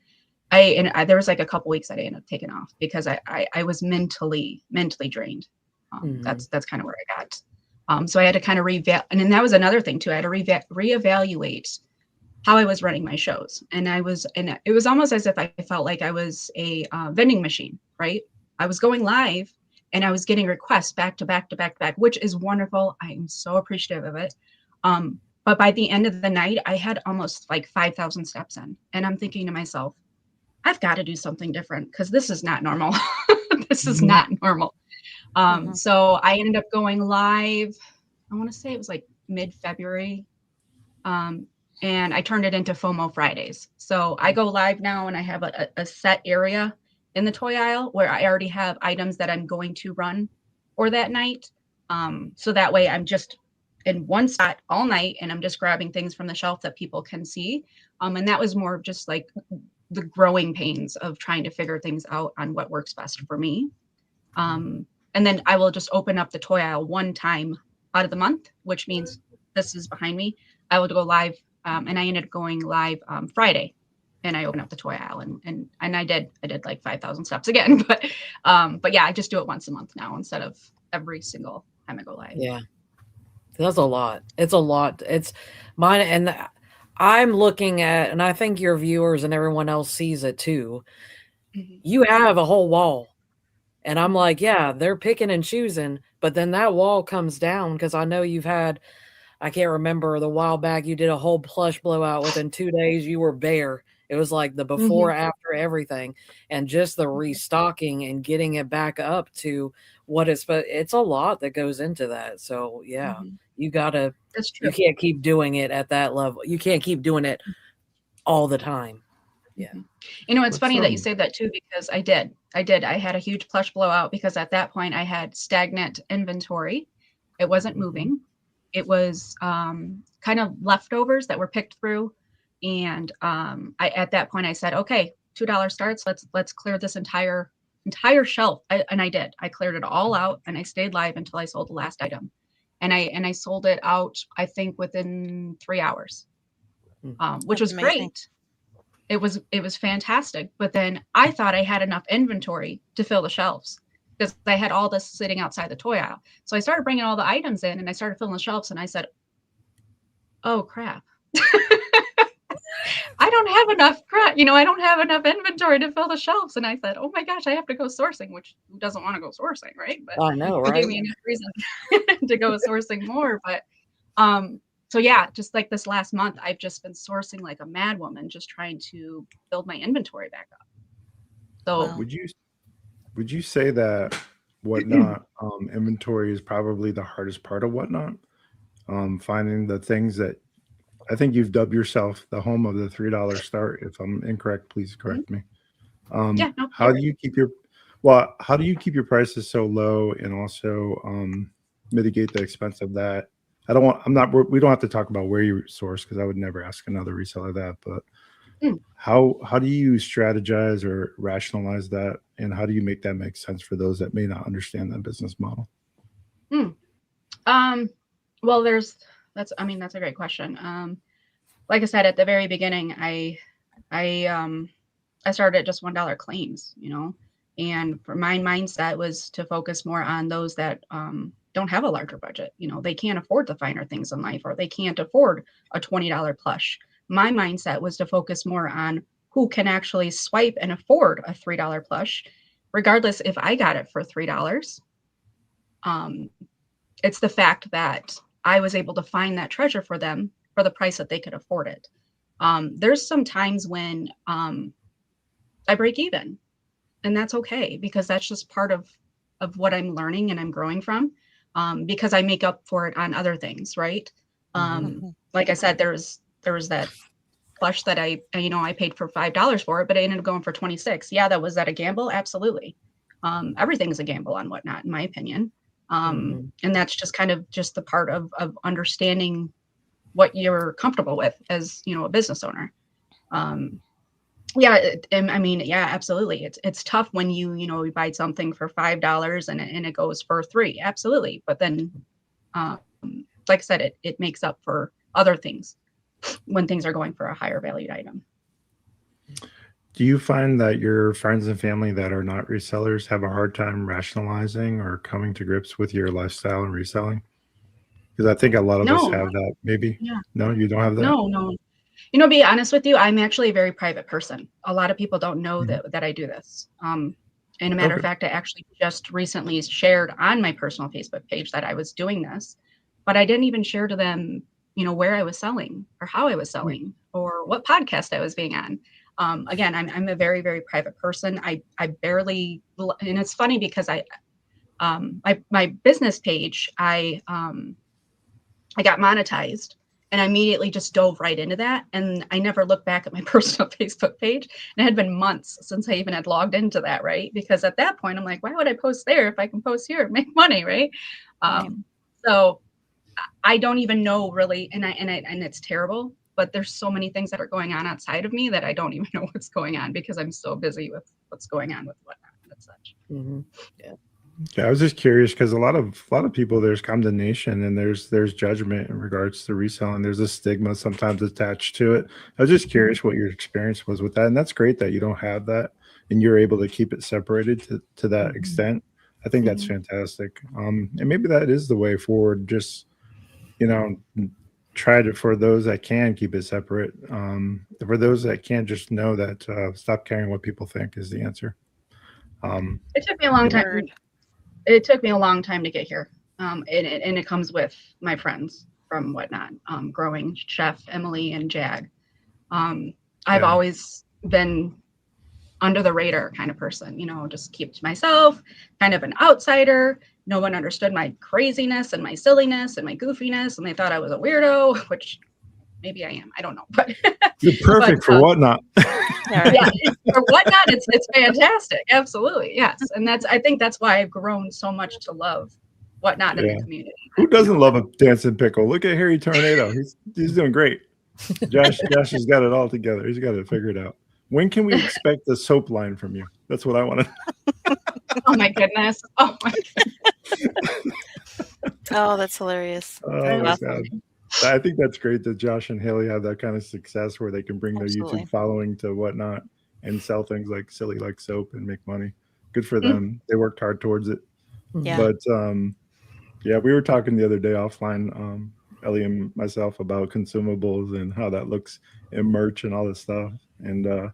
there was like a couple weeks that I ended up taking off because I was mentally drained. That's kind of where I got. So I had to kind of and then that was another thing too. I had to reevaluate how I was running my shows. And it was almost as if I felt like I was a vending machine, right? I was going live and I was getting requests back to back, which is wonderful. I am so appreciative of it. But by the end of the night, I had almost like 5,000 steps in. And I'm thinking to myself, I've got to do something different because this is not normal. This is not normal. So I ended up going live. I want to say it was like mid-February. And I turned it into FOMO Fridays. So I go live now and I have a set area in the toy aisle where I already have items that I'm going to run for that night. So that way I'm just in one spot all night and I'm just grabbing things from the shelf that people can see. And that was more of just like the growing pains of trying to figure things out on what works best for me. And then I will just open up the toy aisle one time out of the month, which means this is behind me. I will go live. And I ended up going live Friday. And I opened up the toy aisle and I did like 5,000 steps again, but yeah, I just do it once a month now instead of every single time I go live. Yeah, that's a lot. It's a lot. It's mine, and I'm looking at, and I think your viewers and everyone else sees it too. You have a whole wall, and I'm like, yeah, they're picking and choosing, but then that wall comes down because I know you've had. I can't remember the while back you did a whole plush blowout within 2 days. You were bare. It was like the before, after everything, and just the restocking and getting it back up to what it's a lot that goes into that. So yeah, you gotta, that's true. You can't keep doing it at that level. You can't keep doing it all the time. Yeah. You know, it's funny that you say that too, because I did. I had a huge plush blowout because at that point I had stagnant inventory. It wasn't moving. It was kind of leftovers that were picked through. And at that point I said, okay, $2 starts. Let's clear this entire shelf. And I did. I cleared it all out and I stayed live until I sold the last item. And I sold it out, I think, within 3 hours, which was great. It was fantastic. But then I thought I had enough inventory to fill the shelves because I had all this sitting outside the toy aisle. So I started bringing all the items in and I started filling the shelves and I said, oh crap. I don't have enough crap. I don't have enough inventory to fill the shelves. And I said, oh my gosh, I have to go sourcing, which who doesn't want to go sourcing, right? But I know, it right? gave me enough reason to go sourcing more. But so yeah, just like this last month, I've just been sourcing like a mad woman, just trying to build my inventory back up. So would you say that Whatnot inventory is probably the hardest part of Whatnot? Finding the things that I think you've dubbed yourself the home of the $3 start. If I'm incorrect, please correct me. yeah, no, how do you keep your prices so low and also mitigate the expense of that? We don't have to talk about where you source because I would never ask another reseller that, but how do you strategize or rationalize that? And how do you make that make sense for those that may not understand that business model? Well, that's a great question. Like I said, at the very beginning, I started at just $1 claims, and for my mindset was to focus more on those that don't have a larger budget. They can't afford the finer things in life, or they can't afford a $20 plush. My mindset was to focus more on who can actually swipe and afford a $3 plush, regardless if I got it for $3. It's the fact that I was able to find that treasure for them for the price that they could afford it. There's some times when I break even, and that's okay because that's just part of what I'm learning and I'm growing from, because I make up for it on other things, right? Like I said, there was that plush that I paid for $5 for it, but I ended up going for 26. Yeah, was that a gamble? Absolutely. Everything's a gamble on Whatnot, in my opinion. And that's just kind of just the part of understanding what you're comfortable with as, a business owner. Yeah, absolutely. It's tough when you buy something for $5 and it goes for $3. Absolutely. But then, like I said, it makes up for other things when things are going for a higher valued item. Do you find that your friends and family that are not resellers have a hard time rationalizing or coming to grips with your lifestyle and reselling? Because I think a lot of us have that. Maybe. Yeah. No, you don't have that? No. Be honest with you, I'm actually a very private person. A lot of people don't know that I do this. And a matter of fact, I actually just recently shared on my personal Facebook page that I was doing this, but I didn't even share to them, where I was selling or how I was selling or what podcast I was being on. Again, I'm a very, very private person. I barely, and it's funny because my business page, I got monetized and I immediately just dove right into that. And I never looked back at my personal Facebook page. And it had been months since I even had logged into that, right? Because at that point, I'm like, why would I post there if I can post here and make money, right? So I don't even know really, and it's terrible, but there's so many things that are going on outside of me that I don't even know what's going on because I'm so busy with what's going on with Whatnot and such. Yeah, I was just curious because a lot of people, there's condemnation and there's judgment in regards to reselling. There's a stigma sometimes attached to it. I was just curious what your experience was with that, and that's great that you don't have that and you're able to keep it separated to that extent. I think that's fantastic. And maybe that is the way forward. Just try to, for those that can, keep it separate. For those that can't, just know that stop caring what people think is the answer. It took me a long time. It took me a long time to get here. And it comes with my friends from Whatnot, growing Chef, Emily, and Jag. I've always been under the radar kind of person, just keep to myself, kind of an outsider. No one understood my craziness and my silliness and my goofiness. And they thought I was a weirdo, which maybe I am. I don't know. But you're perfect for Whatnot. Yeah, for Whatnot, it's fantastic. Absolutely, yes. And I think that's why I've grown so much to love Whatnot in the community. Who doesn't love a dancing pickle? Look at Harry Tornado. He's doing great. Josh has got it all together. He's got it figured out. When can we expect the soap line from you? That's what I want to. Oh my goodness. Oh my goodness. Oh, that's hilarious. Oh my God. I think that's great that Josh and Haley have that kind of success where they can bring their YouTube following to Whatnot and sell things like silly like soap and make money. Good for them. They worked hard towards it. Yeah. But yeah, we were talking the other day offline, Ellie and myself, about consumables and how that looks in merch and all this stuff. And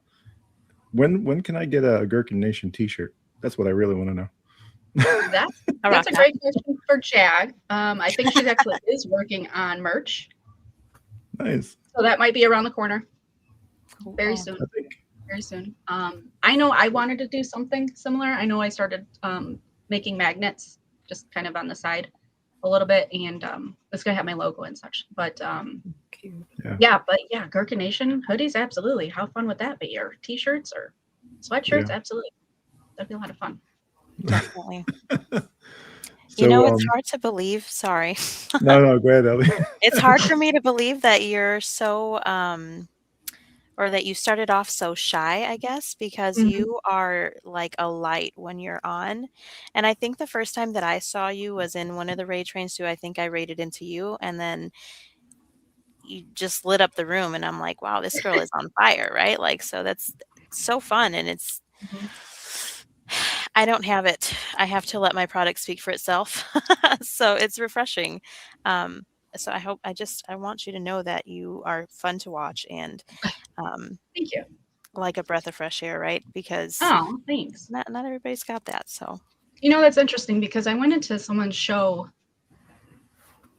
when can I get a Gherkin Nation t-shirt? That's what I really want to know. That's a great question for Jag. I think she actually is working on merch. Nice. So that might be around the corner very soon. Very soon. I know I wanted to do something similar. I know I started making magnets just kind of on the side a little bit, and it's gonna have my logo and such. But yeah, Gherkin Nation hoodies, absolutely. How fun would that be? Or t-shirts or sweatshirts, absolutely. That'd be a lot of fun. Definitely. So, it's hard to believe. Sorry. No, go ahead, Ellie. It's hard for me to believe that you're so, or that you started off so shy, I guess, because you are like a light when you're on. And I think the first time that I saw you was in one of the raid trains too. I think I raided into you, and then you just lit up the room, and I'm like, wow, this girl is on fire, right? Like, so that's so fun, and it's. I don't have it. I have to let my product speak for itself. So it's refreshing. So I want you to know that you are fun to watch and thank you. Like a breath of fresh air, right? Because thanks. Not everybody's got that. So that's interesting because I went into someone's show,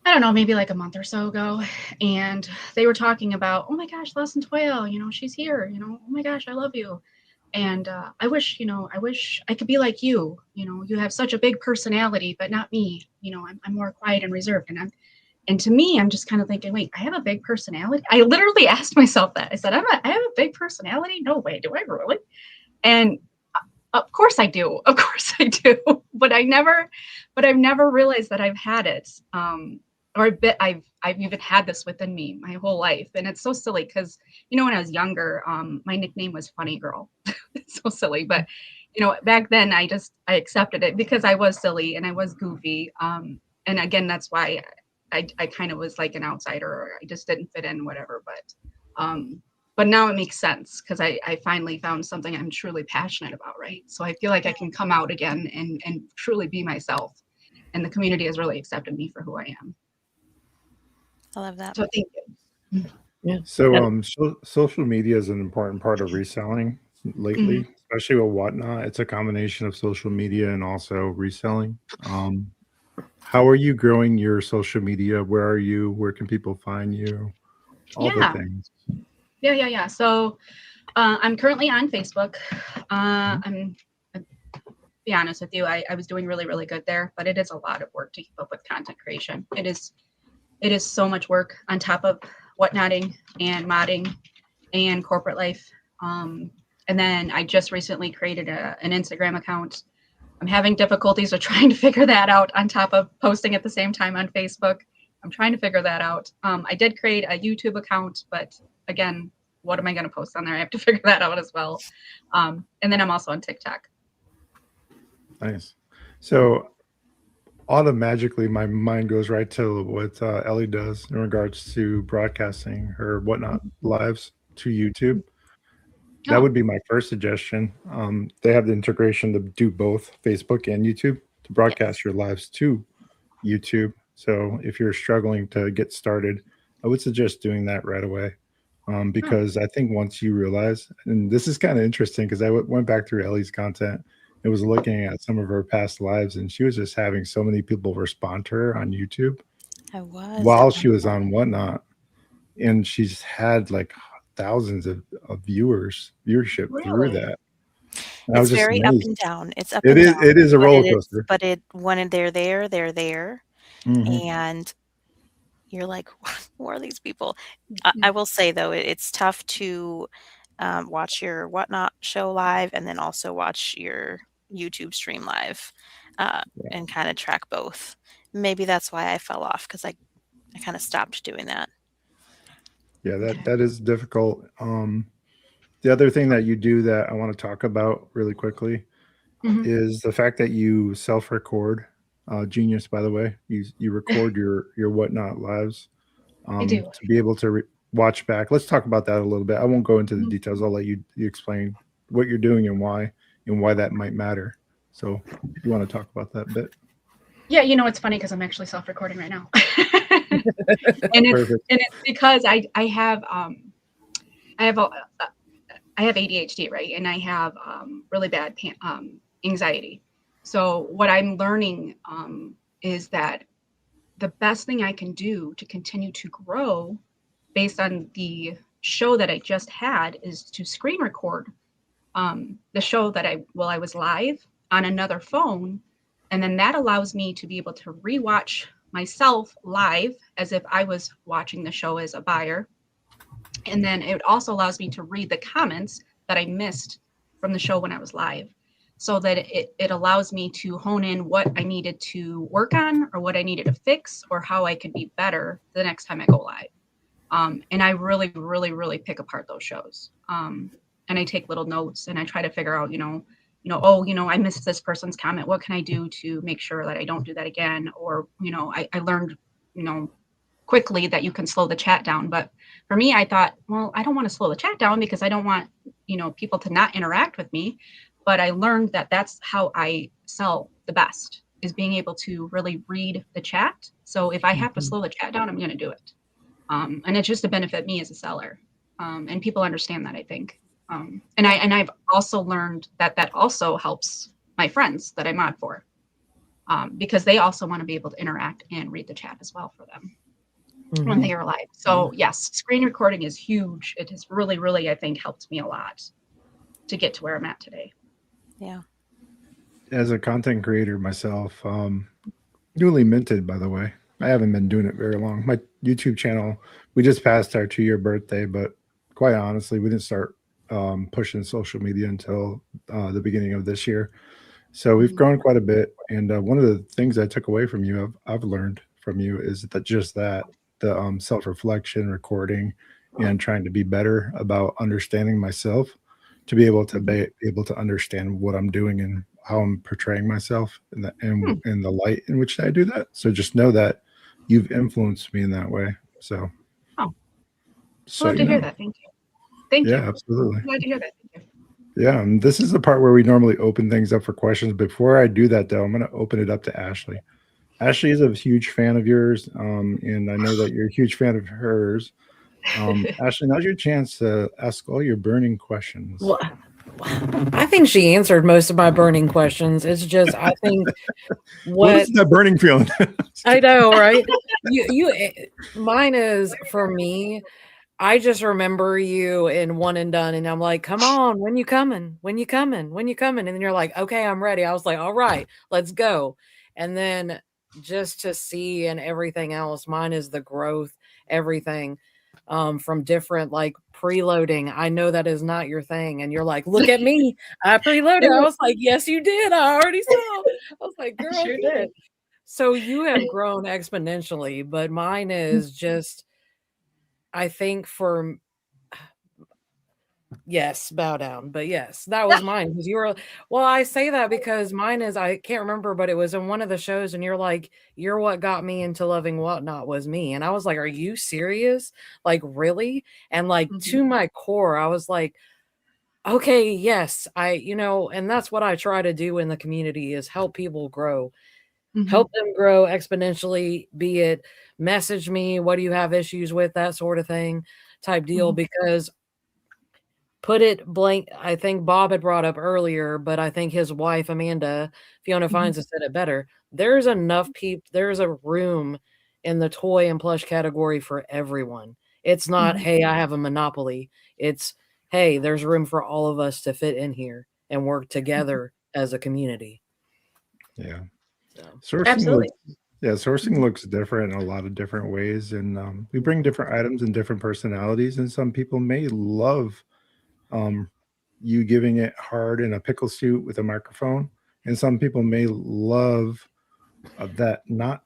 I don't know, maybe like a month or so ago, and they were talking about, oh my gosh, Lesson 12, she's here, oh my gosh, I love you. And I wish I could be like you. You have such a big personality, but not me. I'm more quiet and reserved. And to me, I'm just kind of thinking, wait, I have a big personality. I literally asked myself that. I said, I have a big personality. No way, do I really? And of course I do. Of course I do. But I've never realized that I've had it. Or I've even had this within me my whole life. And it's so silly because, when I was younger, my nickname was Funny Girl. It's so silly. But, back then I accepted it because I was silly and I was goofy. And again, that's why I kind of was like an outsider, or I just didn't fit in, whatever. But now it makes sense because I finally found something I'm truly passionate about, right? So I feel like I can come out again and truly be myself. And the community has really accepted me for who I am. I love that. So thank you. Yeah. So social media is an important part of reselling lately, especially with Whatnot. It's a combination of social media and also reselling. How are you growing your social media? Where are you? Where can people find you? All the things. Yeah. So I'm currently on Facebook. Be honest with you, I was doing really, really good there, but it is a lot of work to keep up with content creation. It is so much work on top of whatnotting and modding and corporate life. And then I just recently created an Instagram account. I'm having difficulties with trying to figure that out on top of posting at the same time on Facebook. I'm trying to figure that out. I did create a YouTube account, but again, what am I going to post on there? I have to figure that out as well. And then I'm also on TikTok. Nice. So automatically my mind goes right to what Ellie does in regards to broadcasting her Whatnot lives to YouTube. That would be my first suggestion. They have the integration to do both Facebook and YouTube to broadcast your lives to YouTube. So if you're struggling to get started, I would suggest doing that right away. Because I think once you realize, and this is kind of interesting because I went back through Ellie's content. It was looking at some of her past lives, and she was just having so many people respond to her on YouTube while she was on Whatnot. And she's had like thousands of viewership through that. And it's very up and down. It's up and down. It is a roller coaster. But when they're there. And you're like, who are these people? I will say though, it's tough to watch your Whatnot show live, and then also watch your YouTube stream live, and kind of track both. Maybe that's why I fell off, because I kind of stopped doing that. Yeah, that is difficult. The other thing that you do that I want to talk about really quickly is the fact that you self-record. Genius, by the way. You record your Whatnot lives I do. to be able to watch back. Let's talk about that a little bit. I won't go into the details. I'll let you explain what you're doing and why that might matter. So you want to talk about that a bit? Yeah, it's funny because I'm actually self-recording right now. and it's because I have ADHD, right? And I have really bad anxiety. So what I'm learning is that the best thing I can do to continue to grow based on the show that I just had is to screen record the show that I was live on another phone. And then that allows me to be able to rewatch myself live as if I was watching the show as a buyer. And then it also allows me to read the comments that I missed from the show when I was live, so that it allows me to hone in what I needed to work on or what I needed to fix or how I could be better the next time I go live. And I really, really, really pick apart those shows. And I take little notes and I try to figure out, I missed this person's comment. What can I do to make sure that I don't do that again? Or, I learned, quickly that you can slow the chat down. But for me, I thought, well, I don't want to slow the chat down because I don't want, people to not interact with me. But I learned that that's how I sell the best, is being able to really read the chat. So if I have to slow the chat down, I'm going to do it. And it's just to benefit me as a seller. And people understand that, I think. And I've also learned that also helps my friends that I mod for, because they also want to be able to interact and read the chat as well for them when they are live. So yes, screen recording is huge. It has really, really, I think, helped me a lot to get to where I'm at today. Yeah. As a content creator myself, newly minted, by the way. I haven't been doing it very long. My YouTube channel, we just passed our 2-year birthday, but quite honestly, we didn't start pushing social media until the beginning of this year. So we've grown quite a bit. And one of the things I took away from you, I've learned from you, is that the self-reflection, recording, and trying to be better about understanding myself, to be able to understand what I'm doing and how I'm portraying myself in the light in which I do that. So just know that you've influenced me in that way. So, glad to hear that. Thank you. Thank you. Yeah, absolutely. Glad to hear that. Thank you. Yeah, and this is the part where we normally open things up for questions. Before I do that, though, I'm going to open it up to Ashley. Ashley is a huge fan of yours, and I know that you're a huge fan of hers. Ashley, now's your chance to ask all your burning questions. Well, I think she answered most of my burning questions. It's just, I think what is that burning feeling? I know, right? Mine is, for me, I just remember you in One and Done, and I'm like, come on, when you coming? When you coming? When you coming? And then you're like, okay, I'm ready. I was like, all right, let's go. And then just to see and everything else, mine is the growth, everything. From different, like, preloading. I know that is not your thing. And you're like, look at me. I preloaded. I was like, yes, you did. I already saw. I was like, girl, I sure did. So you have grown exponentially, but mine is just, I think yes, bow down. But yes, that was mine. Because I say that because mine is, I can't remember, but it was in one of the shows, and you're like, you're what got me into loving Whatnot was me. And I was like, are you serious? Like, really? And like, to my core, I was like, okay, yes, and that's what I try to do in the community, is help people grow. Help them grow exponentially, be it message me, what do you have issues with, that sort of thing type deal, because put it blank. I think Bob had brought up earlier, but I think his wife, Fiona Fines, has said it better. There's enough people, there's a room in the toy and plush category for everyone. It's not, hey, I have a monopoly. It's, hey, there's room for all of us to fit in here and work together as a community. Yeah. So, sourcing looks different in a lot of different ways. And we bring different items and different personalities. And some people may love you giving it hard in a pickle suit with a microphone, and some people may love that, not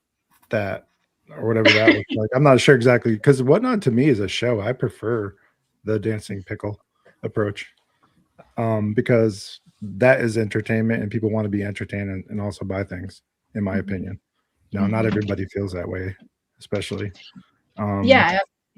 that, or whatever that looks like. I'm not sure exactly, because Whatnot to me is a show. I prefer the dancing pickle approach, because that is entertainment, and people want to be entertained and also buy things, in my opinion. Now, not everybody feels that way, especially.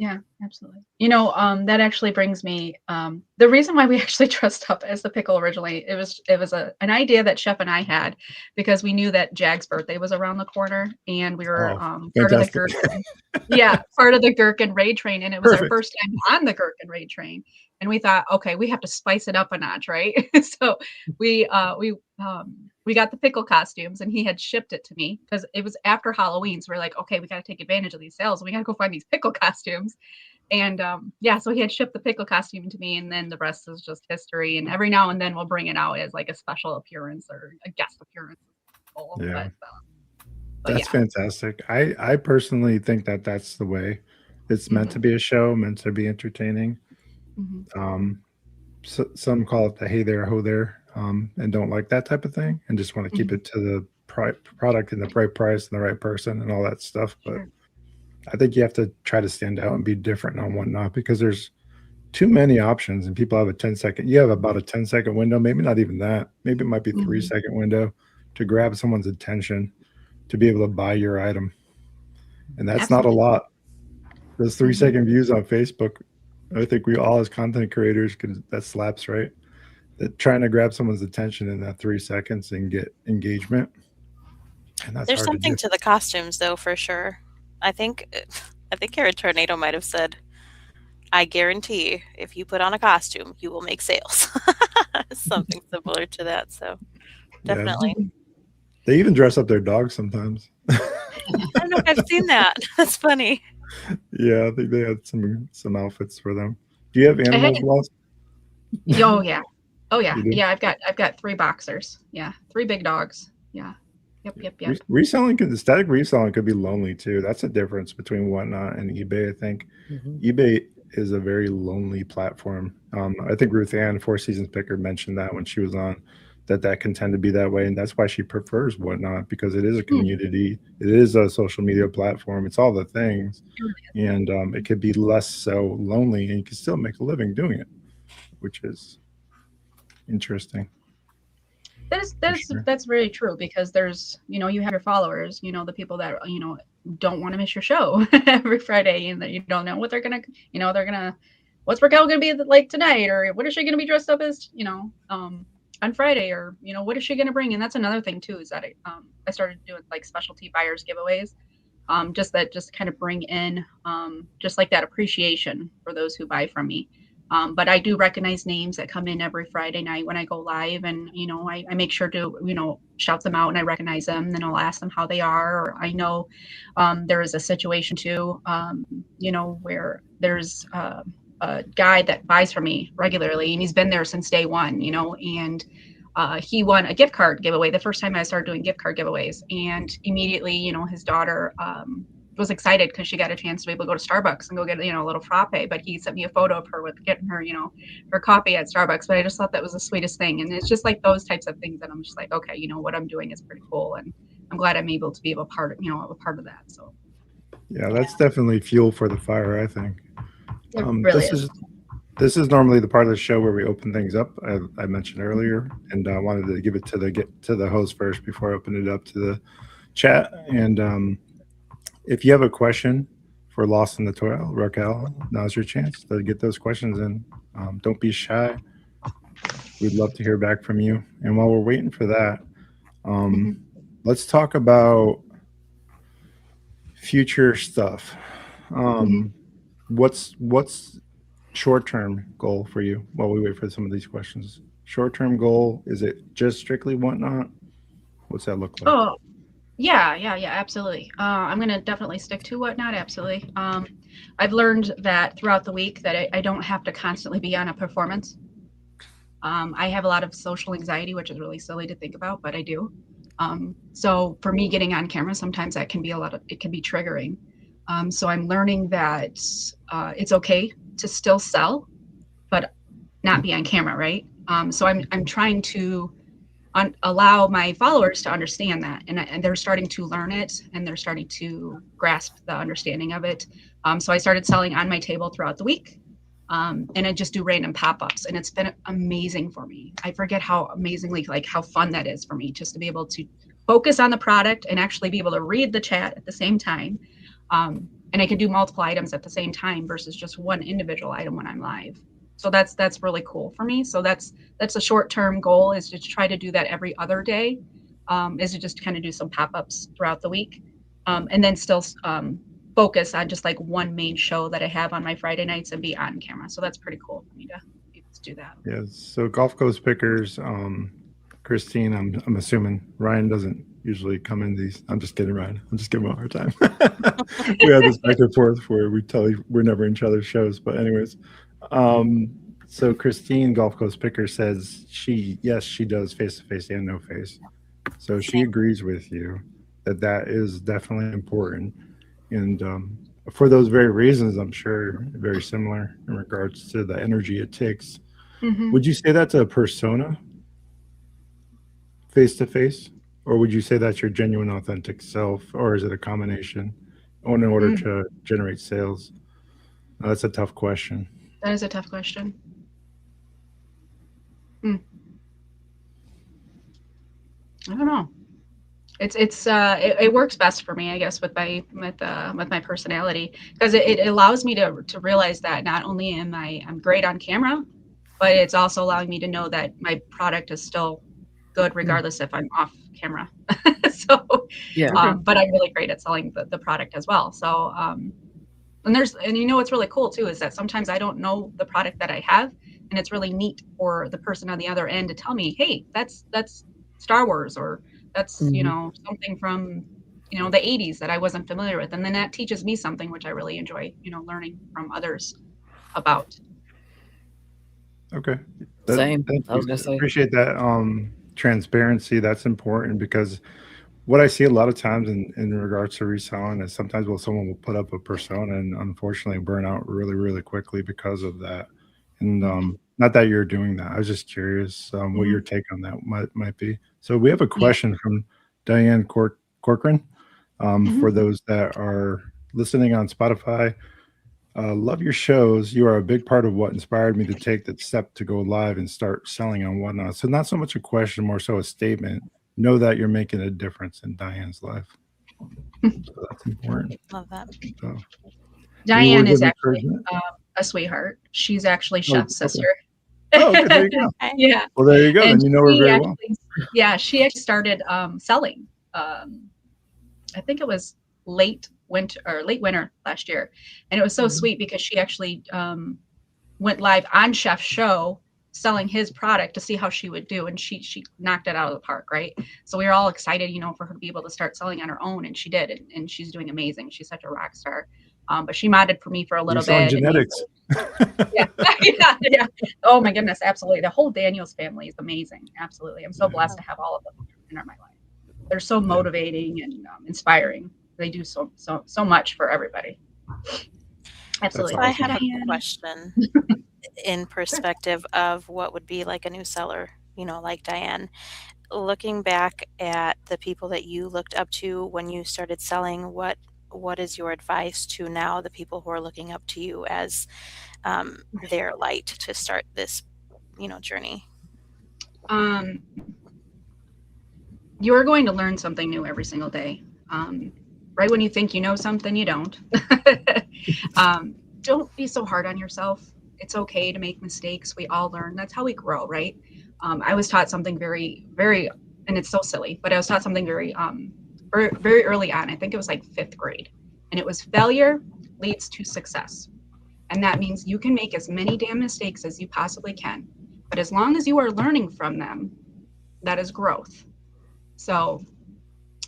Yeah, absolutely. That actually brings me, the reason why we actually dressed up as the pickle originally, it was an idea that Chef and I had, because we knew that Jag's birthday was around the corner, and we were part of the Gherkin. Yeah, part of the Gherkin raid train, and it was our first time on the Gherkin raid train, and we thought, okay, we have to spice it up a notch, right? So we got the pickle costumes, and he had shipped it to me because it was after Halloween. So we're like, okay, we got to take advantage of these sales. We got to go find these pickle costumes. And so he had shipped the pickle costume to me, and then the rest is just history. And every now and then we'll bring it out as like a special appearance or a guest appearance. Yeah. That's fantastic. I personally think that that's the way. It's meant to be a show, meant to be entertaining. So, some call it the hey there, ho there, and don't like that type of thing, and just want to keep it to the product and the right price and the right person and all that stuff. But I think you have to try to stand out and be different on Whatnot, because there's too many options, and people have a 10-second. You have about a 10-second window, maybe not even that. Maybe it might be 3-second window to grab someone's attention to be able to buy your item, and that's not a lot. Those 3-second views on Facebook, I think we all as content creators that slaps, right? That trying to grab someone's attention in that 3 seconds and get engagement. And that's There's something to the costumes, though, for sure. I think Kara Tornado might have said, I guarantee if you put on a costume, you will make sales. Something similar to that. So definitely. Yeah. They even dress up their dogs sometimes. I don't know if I've seen that. That's funny. Yeah, I think they had some outfits for them. Do you have animals, Lost? Oh yeah. Yeah, I've got 3 boxers. Yeah, 3 big dogs. Yeah. Yep. Static reselling could be lonely too. That's the difference between Whatnot and eBay, I think. eBay is a very lonely platform. I think Ruth Ann, Four Seasons Picker, mentioned that when she was on, that can tend to be that way, and that's why she prefers Whatnot, because it is a community. It is a social media platform. It's all the things, and it could be less so lonely, and you can still make a living doing it, which is interesting. That's very true, because there's, you have your followers, the people that, don't want to miss your show every Friday, and that you don't know what they're gonna, what's Raquel gonna be like tonight, or what is she gonna be dressed up as, on Friday, or what is she gonna bring? And that's another thing too, is that I started doing like specialty buyers giveaways, just kind of bring in just like that appreciation for those who buy from me. But I do recognize names that come in every Friday night when I go live, and I make sure to shout them out, and I recognize them. Then I'll ask them how they are. Or I know there is a situation too, where there's a guy that buys from me regularly, and he's been there since day one, and he won a gift card giveaway the first time I started doing gift card giveaways, and immediately his daughter was excited because she got a chance to be able to go to Starbucks and go get a little frappe. But he sent me a photo of her with getting her her coffee at Starbucks. But I just thought that was the sweetest thing, and it's just like those types of things that I'm just like, okay, what I'm doing is pretty cool, and I'm glad I'm able to be a part of that. So yeah, that's definitely fuel for the fire, I think. It really is. This is normally the part of the show where we open things up. I mentioned earlier, and I wanted to give it to the host first before I open it up to the chat. And if you have a question for Lost in the Toil, Raquel, now's your chance to get those questions in. Don't be shy. We'd love to hear back from you. And while we're waiting for that, let's talk about future stuff. What's short-term goal for you while we wait for some of these questions? Short-term goal, is it just strictly Whatnot? What's that look like? Oh, yeah, absolutely. I'm going to definitely stick to Whatnot, absolutely. I've learned that throughout the week that I don't have to constantly be on a performance. I have a lot of social anxiety, which is really silly to think about, but I do. So for me, getting on camera, sometimes that can be it can be triggering. So I'm learning that it's okay to still sell, but not be on camera, right? So I'm trying to allow my followers to understand that, and they're starting to learn it, and they're starting to grasp the understanding of it. So I started selling on my table throughout the week, and I just do random pop-ups, and it's been amazing for me. I forget how amazingly, like, how fun that is for me, just to be able to focus on the product and actually be able to read the chat at the same time. And I can do multiple items at the same time versus just one individual item when I'm live. So that's really cool for me. So that's a short-term goal, is to try to do that every other day, is to just kind of do some pop-ups throughout the week, and then still focus on just like one main show that I have on my Friday nights and be on camera. So that's pretty cool for me to be able to do that. Yeah. So Gulf Coast Pickers, Christine, I'm assuming Ryan doesn't usually come in these. I'm just kidding, Ryan. I'm just giving him a hard time. We have this back and forth where we tell you we're never in each other's shows. But anyways, so Christine, Gulf Coast Picker, says she does face-to-face and no face. So she agrees with you that is definitely important. And for those very reasons, I'm sure very similar in regards to the energy it takes. Mm-hmm. Would you say that's a persona face-to-face? Or would you say that's your genuine, authentic self? Or is it a combination in order to generate sales? That's a tough question. That is a tough question. I don't know. It works best for me, I guess, with my personality, because it allows me to realize that not only I'm great on camera, but it's also allowing me to know that my product is still good regardless if I'm off camera. So Yeah. but I'm really great at selling the product as well. So and you know what's really cool too is that sometimes I don't know the product that I have, and it's really neat for the person on the other end to tell me, hey, that's Star Wars, or that's you know, something from, you know, the 80s that I wasn't familiar with, and then that teaches me something which I really enjoy, you know, learning from others about. Okay. Same. Thank I was you. gonna say. Appreciate that transparency. That's important, because what I see a lot of times in regards to reselling is sometimes someone will put up a persona and unfortunately burn out really, really quickly because of that. And not that you're doing that. I was just curious what your take on that might be. So we have a question from Diane Corcoran. For those that are listening on Spotify, love your shows. You are a big part of what inspired me to take that step to go live and start selling on Whatnot. So not so much a question, more so a statement. Know that you're making a difference in Diane's life. So that's important. Love that. So, Diane is actually a sweetheart. She's actually Chef's sister. Oh, okay, there you go. Yeah. Well, there you go. And then you know her very well. Yeah, she actually started selling. I think it was late winter last year, and it was so sweet because she actually went live on Chef's show selling his product to see how she would do, and she knocked it out of the park, right? So we were all excited, you know, for her to be able to start selling on her own, and she did, and she's doing amazing. She's such a rock star. But she modded for me for a little bit. Genetics. Yeah. Oh my goodness, absolutely. The whole Daniels family is amazing. Absolutely. I'm so blessed to have all of them in my life. They're so motivating and inspiring. They do so much for everybody. Absolutely. So I have a question in perspective of what would be like a new seller, you know, like Diane. Looking back at the people that you looked up to when you started selling, what is your advice to now the people who are looking up to you as their light to start this, you know, journey? You are going to learn something new every single day. Right when you think you know something, you don't. Don't be so hard on yourself. It's okay to make mistakes. We all learn. That's how we grow, right? I was taught something very, very, and it's so silly, but I was taught something very, very early on. I think it was like 5th grade, and it was failure leads to success. And that means you can make as many damn mistakes as you possibly can, but as long as you are learning from them, that is growth. So,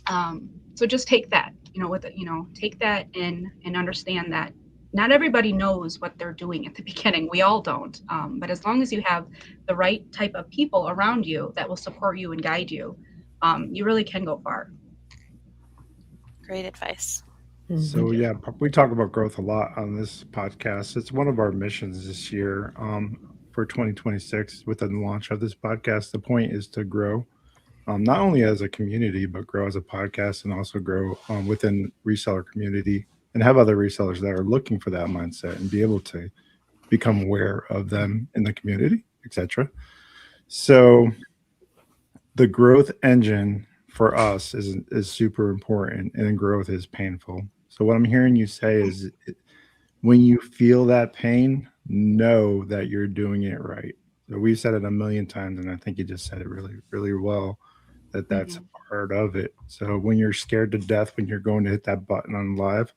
so just take that, you know, take that in and understand that not everybody knows what they're doing at the beginning. We all don't. But as long as you have the right type of people around you that will support you and guide you, you really can go far. Great advice. So we talk about growth a lot on this podcast. It's one of our missions this year. for 2026 with the launch of this podcast. The point is to grow, not only as a community, but grow as a podcast and also grow within reseller community and have other resellers that are looking for that mindset and be able to become aware of them in the community, etc. So the growth engine for us is super important, and growth is painful. So what I'm hearing you say is when you feel that pain, know that you're doing it right. So we've said it a million times, and I think you just said it really, really well, that that's part of it. So when you're scared to death, when you're going to hit that button on live,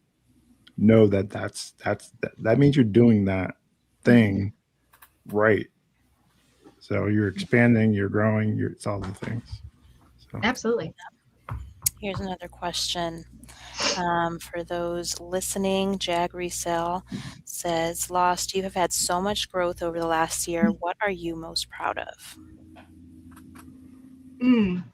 know that that means you're doing that thing right. So you're expanding, you're growing, it's all the things. So. Absolutely. Here's another question. For those listening, Jag Resell says, Lost, you have had so much growth over the last year. What are you most proud of? I'm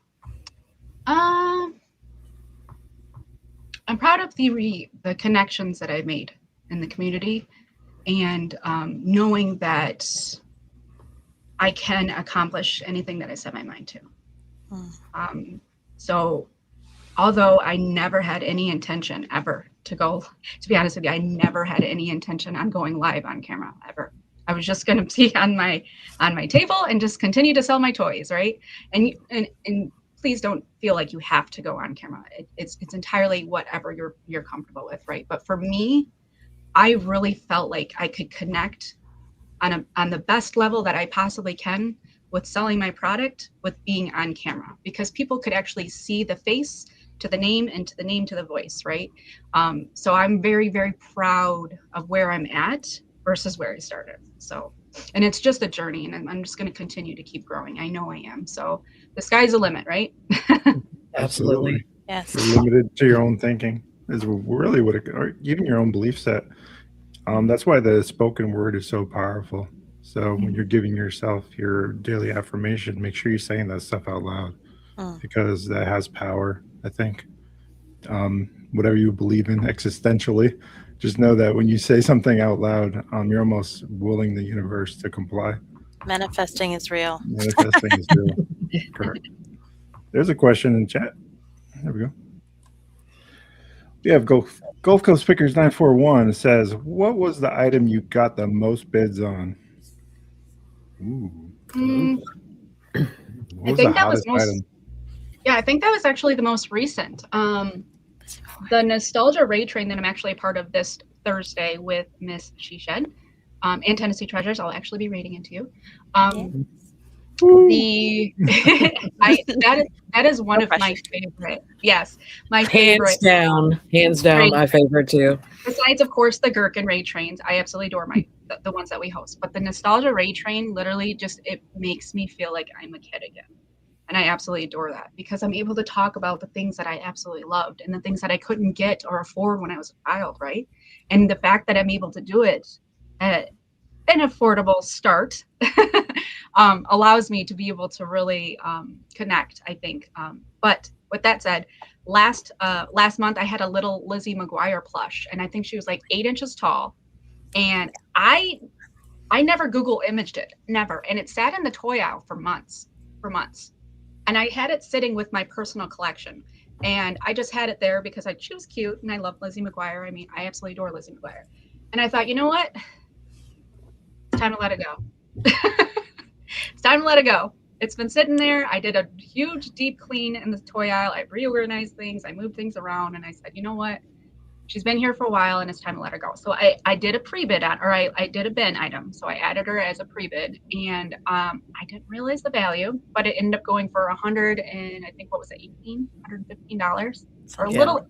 proud of the connections that I've made in the community, and knowing that I can accomplish anything that I set my mind to. So although I never had any intention ever to be honest with you, I never had any intention on going live on camera ever. I was just going to be on my table and just continue to sell my toys, right? And please don't feel like you have to go on camera. It's entirely whatever you're comfortable with, right? But for me, I really felt like I could connect on the best level that I possibly can with selling my product with being on camera, because people could actually see the face to the name and to the name to the voice, right? So I'm very, very proud of where I'm at versus where I started. So, and it's just a journey, and I'm just going to continue to keep growing. I know I am. So the sky's the limit, right? Absolutely. Yes. You're limited to your own thinking is really what or even your own belief set. That's why the spoken word is so powerful. So when you're giving yourself your daily affirmation, make sure you're saying that stuff out loud, because that has power, I think. Whatever you believe in existentially, just know that when you say something out loud, you're almost willing the universe to comply. Manifesting is real. Manifesting is real. Correct. There's a question in chat. There we go. We have Gulf Coast Pickers 941 says, what was the item you got the most bids on? Ooh. I think that was item? Yeah, I think that was actually the most recent. The Nostalgia Raid Train that I'm actually a part of this Thursday with Miss She Shed and Tennessee Treasures. I'll actually be reading into you. That is one of my favorite. Yes, my favorite. Hands down, my favorite too. Besides, of course, the Gherkin Raid Trains. I absolutely adore the ones that we host. But the Nostalgia Raid Train, literally, it makes me feel like I'm a kid again. And I absolutely adore that, because I'm able to talk about the things that I absolutely loved and the things that I couldn't get or afford when I was a child, right? And the fact that I'm able to do it at an affordable start allows me to be able to really connect, I think. But with that said, last month I had a little Lizzie McGuire plush, and I think she was like 8 inches tall. And I never Google imaged it, never. And it sat in the toy aisle for months. And I had it sitting with my personal collection. And I just had it there because she was cute and I love Lizzie McGuire. I mean, I absolutely adore Lizzie McGuire. And I thought, you know what? It's time to let it go. It's time to let it go. It's been sitting there. I did a huge deep clean in the toy aisle. I reorganized things. I moved things around. And I said, you know what? She's been here for a while and it's time to let her go. So I did a pre-bid I did a bin item. So I added her as a pre-bid, and I didn't realize the value, but it ended up going for $100 and I think, what was it, $115 or a little.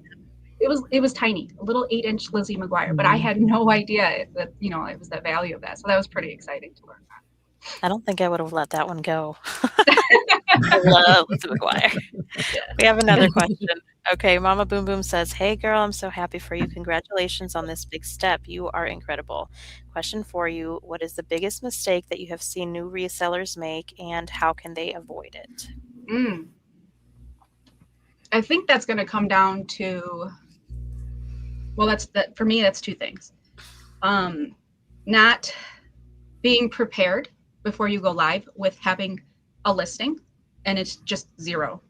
It was tiny, a little 8-inch Lizzie McGuire, but I had no idea that, it was the value of that. So that was pretty exciting to learn that. I don't think I would have let that one go. I love Lizzie McGuire. We have another question. Okay, Mama Boom Boom says, hey girl, I'm so happy for you. Congratulations on this big step. You are incredible. Question for you, what is the biggest mistake that you have seen new resellers make, and how can they avoid it? I think that's going to come down to, for me, that's two things. Not being prepared before you go live with having a listing and it's just zero,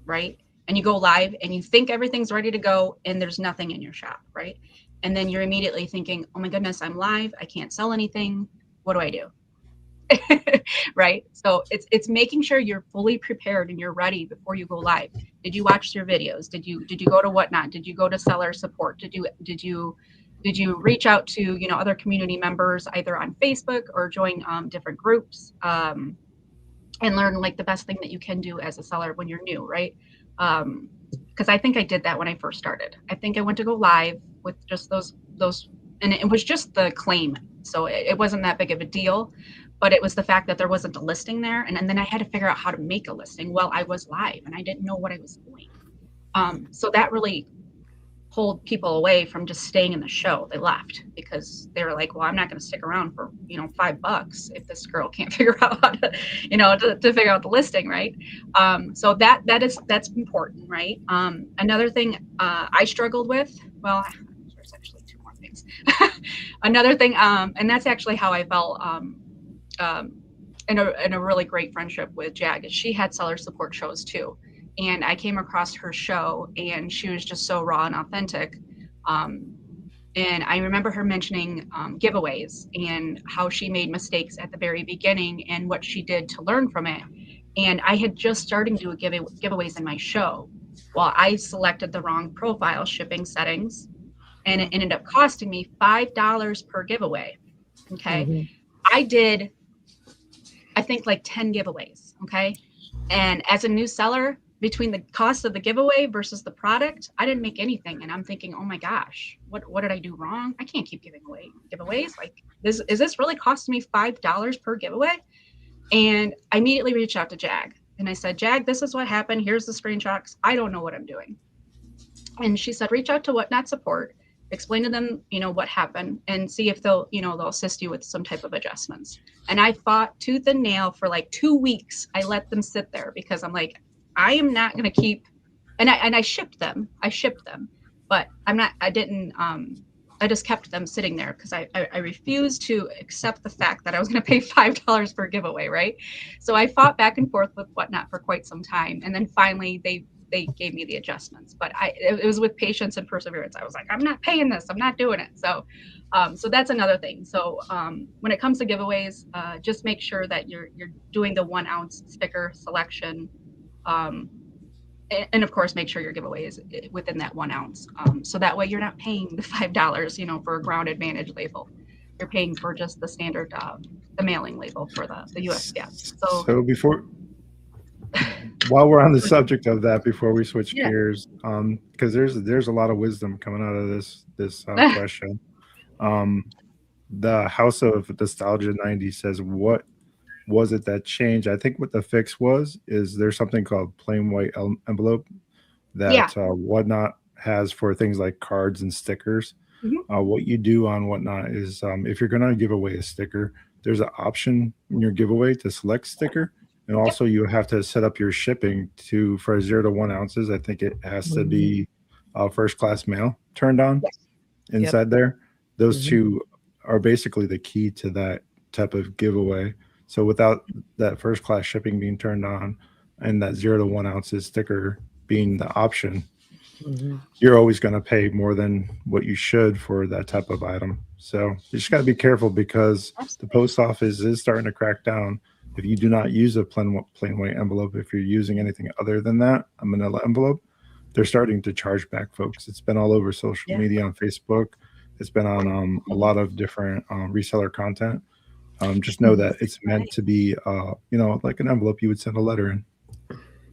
right? And you go live and you think everything's ready to go and there's nothing in your shop, right? And then you're immediately thinking, oh my goodness, I'm live. I can't sell anything. What do I do? Right? So it's making sure you're fully prepared and you're ready before you go live. Did you watch your videos? Did you go to Whatnot? Did you go to seller support? Did you reach out to, you know, other community members either on Facebook or join different groups and learn like the best thing that you can do as a seller when you're new, right? Because I think I did that when I first started. I think I went to go live with just those, and it was just the claim. So it wasn't that big of a deal, but it was the fact that there wasn't a listing there. And then I had to figure out how to make a listing while I was live and I didn't know what I was doing. So that really pulled people away from just staying in the show. They left because they were like, well, I'm not going to stick around for, you know, $5 if this girl can't figure out how to, you know, to figure out the listing. Right. So that's important. Right. Another thing I struggled with, well, there's actually two more things. Another thing, and that's actually how I fell in a really great friendship with Jag, is she had seller support shows too. And I came across her show and she was just so raw and authentic. And I remember her mentioning giveaways and how she made mistakes at the very beginning and what she did to learn from it. And I had just started doing giveaways in my show. Well, I selected the wrong profile shipping settings and it ended up costing me $5 per giveaway. Okay. Mm-hmm. I did, I think like 10 giveaways. Okay. And as a new seller, between the cost of the giveaway versus the product, I didn't make anything. And I'm thinking, oh my gosh, what did I do wrong? I can't keep giving away giveaways. Like, is this really costing me $5 per giveaway? And I immediately reached out to Jag and I said, Jag, this is what happened. Here's the screenshots. I don't know what I'm doing. And she said, reach out to Whatnot support, explain to them, you know, what happened and see if they'll assist you with some type of adjustments. And I fought tooth and nail for like 2 weeks. I let them sit there because I'm like, I am not going to keep, and I shipped them, but I just kept them sitting there because I refused to accept the fact that I was going to pay $5 per giveaway. Right. So I fought back and forth with Whatnot for quite some time. And then finally they gave me the adjustments, but it was with patience and perseverance. I was like, I'm not paying this. I'm not doing it. So that's another thing. So when it comes to giveaways, just make sure that you're doing the 1 ounce sticker selection. And of course, make sure your giveaway is within that 1 ounce. So that way you're not paying the $5, you know, for a Ground Advantage label. You're paying for just the standard, the mailing label for the USPS. So while we're on the subject of that, before we switch gears, because there's a lot of wisdom coming out of this question. The House of Nostalgia 90 says, what was it that changed? I think what the fix is there's something called plain white envelope that Whatnot has for things like cards and stickers. Mm-hmm. What you do on Whatnot is if you're going to give away a sticker, there's an option in your giveaway to select sticker. And also you have to set up your shipping for 0 to 1 ounces. I think it has to be first class mail turned on inside there. Those two are basically the key to that type of giveaway. So without that first class shipping being turned on and that 0 to 1 ounces sticker being the option, you're always going to pay more than what you should for that type of item. So you just got to be careful because the post office is starting to crack down. If you do not use a plain white envelope, if you're using anything other than that, a manila envelope, they're starting to charge back folks. It's been all over social media on Facebook. It's been on a lot of different reseller content. Just know that it's meant to be, like an envelope you would send a letter in.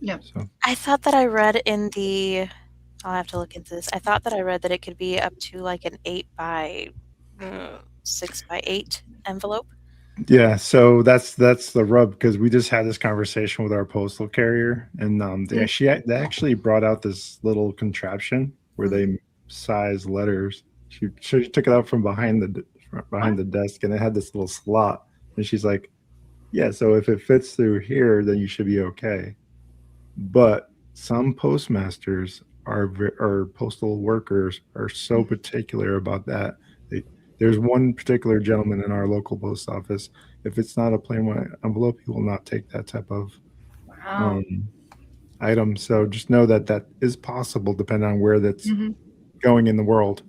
Yeah. So I thought that I read I'll have to look into this. I thought that I read that it could be up to like an 8 by 6 by 8 envelope. Yeah, so that's the rub because we just had this conversation with our postal carrier, and they actually brought out this little contraption where they size letters. She took it out from behind the desk, and it had this little slot, and she's like, yeah, so if it fits through here, then you should be okay. But some postmasters or postal workers are so particular about that. There's one particular gentleman in our local post office. if it's not a plain white envelope, he will not take that type of Wow. item. So just know that that is possible depending on where that's Mm-hmm. going in the world.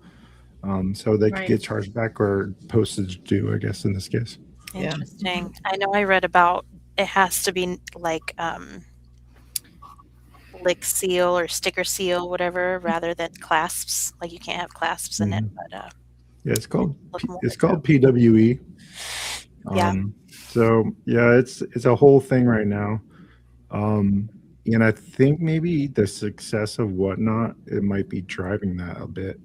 So they could Right. get charged back or postage due, I guess, in this case. Yeah. Interesting. I know I read about it has to be like lick seal or sticker seal, whatever, rather than clasps. Like you can't have clasps in it, Mhm. but Yeah, look more it's into called PWE. Yeah. So yeah, it's a whole thing right now. And I think maybe the success of Whatnot, it might be driving that a bit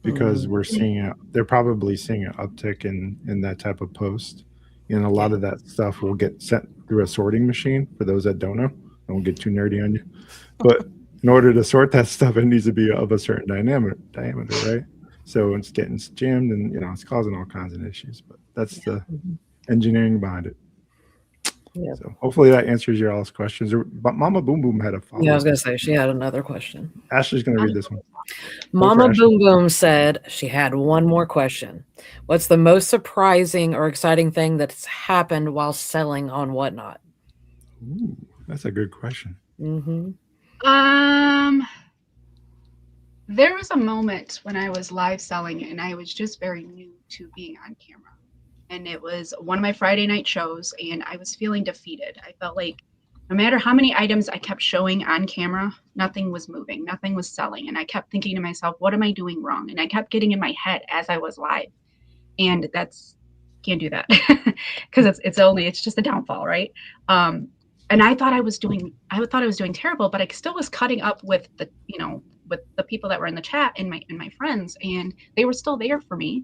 because we're seeing it. They're probably seeing an uptick in that type of post, and a lot Yeah. of that stuff will get sent through a sorting machine. For those that don't know, I won't get too nerdy on you, but in order to sort that stuff, it needs to be of a certain diameter, right? So it's getting jammed, and it's causing all kinds of issues. But that's the engineering behind it. Yeah. So hopefully that answers your all's questions. But Mama Boom Boom had a follow-up. Yeah, I was gonna say she had another question. Ashley's gonna read this one. Mama Ashley. Boom Boom said she had one more question. What's the most surprising or exciting thing that's happened while selling on Whatnot? Ooh, that's a good question. Mm-hmm. There was a moment when I was live selling and I was just very new to being on camera. And it was one of my Friday night shows and I was feeling defeated. I felt like no matter how many items I kept showing on camera, nothing was moving, nothing was selling. And I kept thinking to myself, what am I doing wrong? And I kept getting in my head as I was live. And can't do that because it's just a downfall, right? And I thought I was doing terrible, but I still was cutting up with with the people that were in the chat and my friends, and they were still there for me.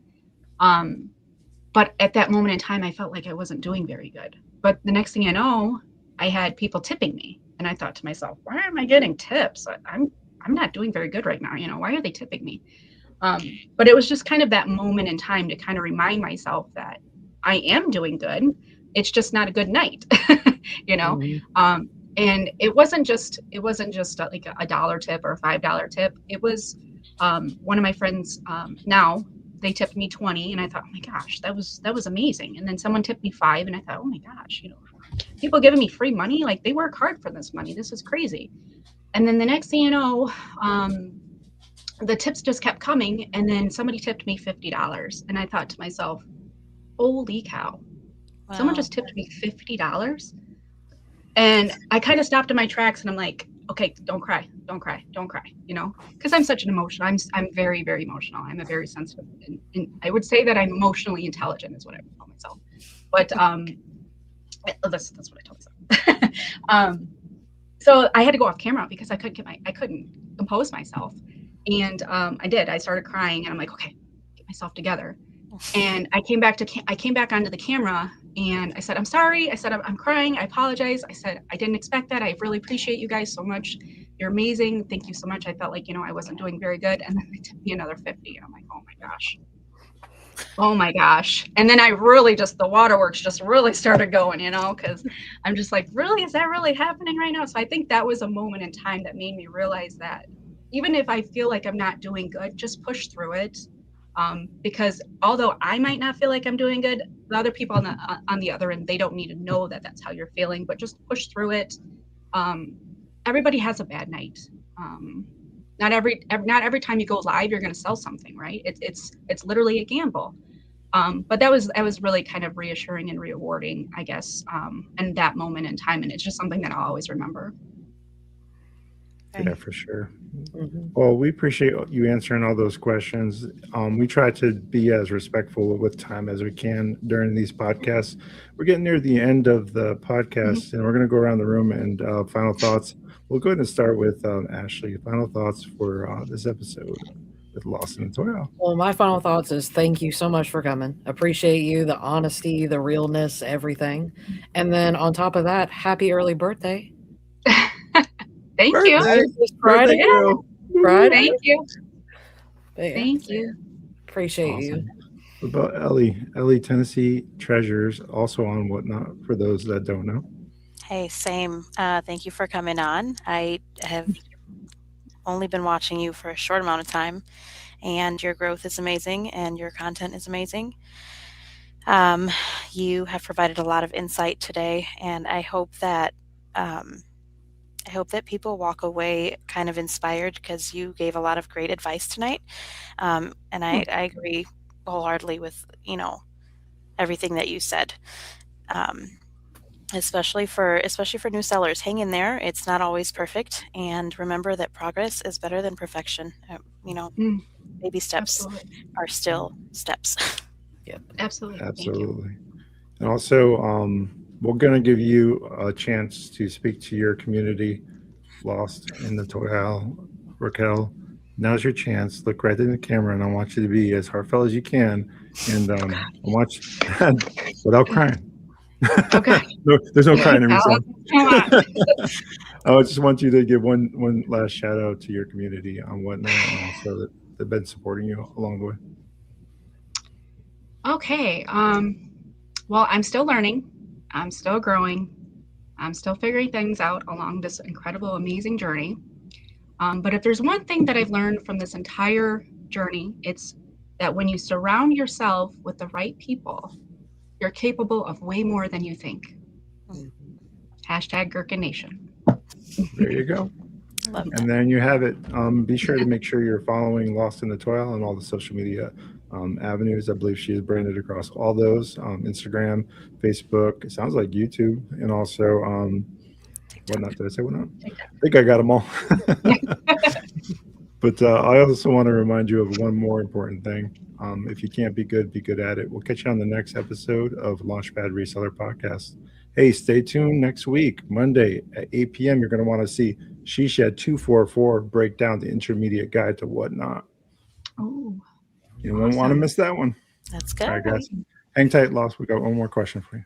But at that moment in time, I felt like I wasn't doing very good. But the next thing I know, I had people tipping me, and I thought to myself, why am I getting tips? I'm not doing very good right now. Why are they tipping me? But it was just kind of that moment in time to kind of remind myself that I am doing good. It's just not a good night, Mm-hmm. And it wasn't just like a $1 tip or a $5 tip. It was one of my friends. Now they tipped me 20, and I thought, oh my gosh, that was amazing. And then someone tipped me 5, and I thought, oh my gosh, people giving me free money, like they work hard for this money. This is crazy. And then the next thing you know, the tips just kept coming, and then somebody tipped me $50, and I thought to myself, holy cow, someone just tipped me $50. And I kind of stopped in my tracks, and I'm like, okay, don't cry, because I'm such an emotional. I'm very, very emotional. I'm a very sensitive, and I would say that I'm emotionally intelligent is what I would call myself. But that's what I told myself. So I had to go off camera because I couldn't compose myself. And I did. I started crying, and I'm like, okay, get myself together. And I came back onto the camera, and I said, I'm sorry. I said, I'm crying. I apologize. I said, I didn't expect that. I really appreciate you guys so much. You're amazing. Thank you so much. I felt like, I wasn't doing very good. And then they tipped me another 50. And I'm like, oh my gosh. Oh my gosh. And then the waterworks just really started going, because I'm just like, really, is that really happening right now? So I think that was a moment in time that made me realize that even if I feel like I'm not doing good, just push through it. Because although I might not feel like I'm doing good, the other people on the other end, they don't need to know that that's how you're feeling, but just push through it. Everybody has a bad night. Not every time you go live, you're going to sell something, right? It's literally a gamble. But that was really kind of reassuring and rewarding, I guess, in that moment in time. And it's just something that I'll always remember. Yeah, for sure. Mm-hmm. Well, we appreciate you answering all those questions. We try to be as respectful with time as we can during these podcasts. We're getting near the end of the podcast, and we're going to go around the room and final thoughts. We'll go ahead and start with Ashley. Final thoughts for this episode with Lawson and Toya. Well, my final thoughts is thank you so much for coming. Appreciate you, the honesty, the realness, everything. And then on top of that, happy early birthday. Thank you. Friday. Yeah. Friday. Thank you. Yeah. Thank you. Appreciate you. What about Ellie, Tennessee Treasures, also on Whatnot, for those that don't know. Hey, same. Thank you for coming on. I have only been watching you for a short amount of time, and your growth is amazing, and your content is amazing. You have provided a lot of insight today, and I hope that people walk away kind of inspired, because you gave a lot of great advice tonight. And I agree wholeheartedly with, everything that you said. Especially for new sellers, hang in there. It's not always perfect, and remember that progress is better than perfection. Baby steps are still steps. Yep. Absolutely. Absolutely. And also, we're going to give you a chance to speak to your community lost in the toil. Raquel, now's your chance. Look right in the camera, and I want you to be as heartfelt as you can. And I want you without crying. Okay. No, there's no crying in Come reselling. on. I just want you to give one last shout out to your community on Whatnot, and also that they've been supporting you along the way. Okay. Well, I'm still learning. I'm still growing. I'm still figuring things out along this incredible, amazing journey. But if there's one thing that I've learned from this entire journey, it's that when you surround yourself with the right people, you're capable of way more than you think. Hashtag Gherkin Nation. There you go. Love that. And then you have it. Be sure to make sure you're following Lost in the Toil on all the social media avenues. I believe she is branded across all those, Instagram, Facebook, it sounds like YouTube, and also Whatnot. Did I say Whatnot? I think I got them all. But I also want to remind you of one more important thing. If you can't be good at it. We'll catch you on the next episode of Launchpad Reseller Podcast. Hey, stay tuned next week, Monday at 8 p.m. You're going to want to see Shed 244 break down the intermediate guide to Whatnot. Oh, You won't want to miss that one. That's good. All right, guys. Hang tight, Lost. We got one more question for you.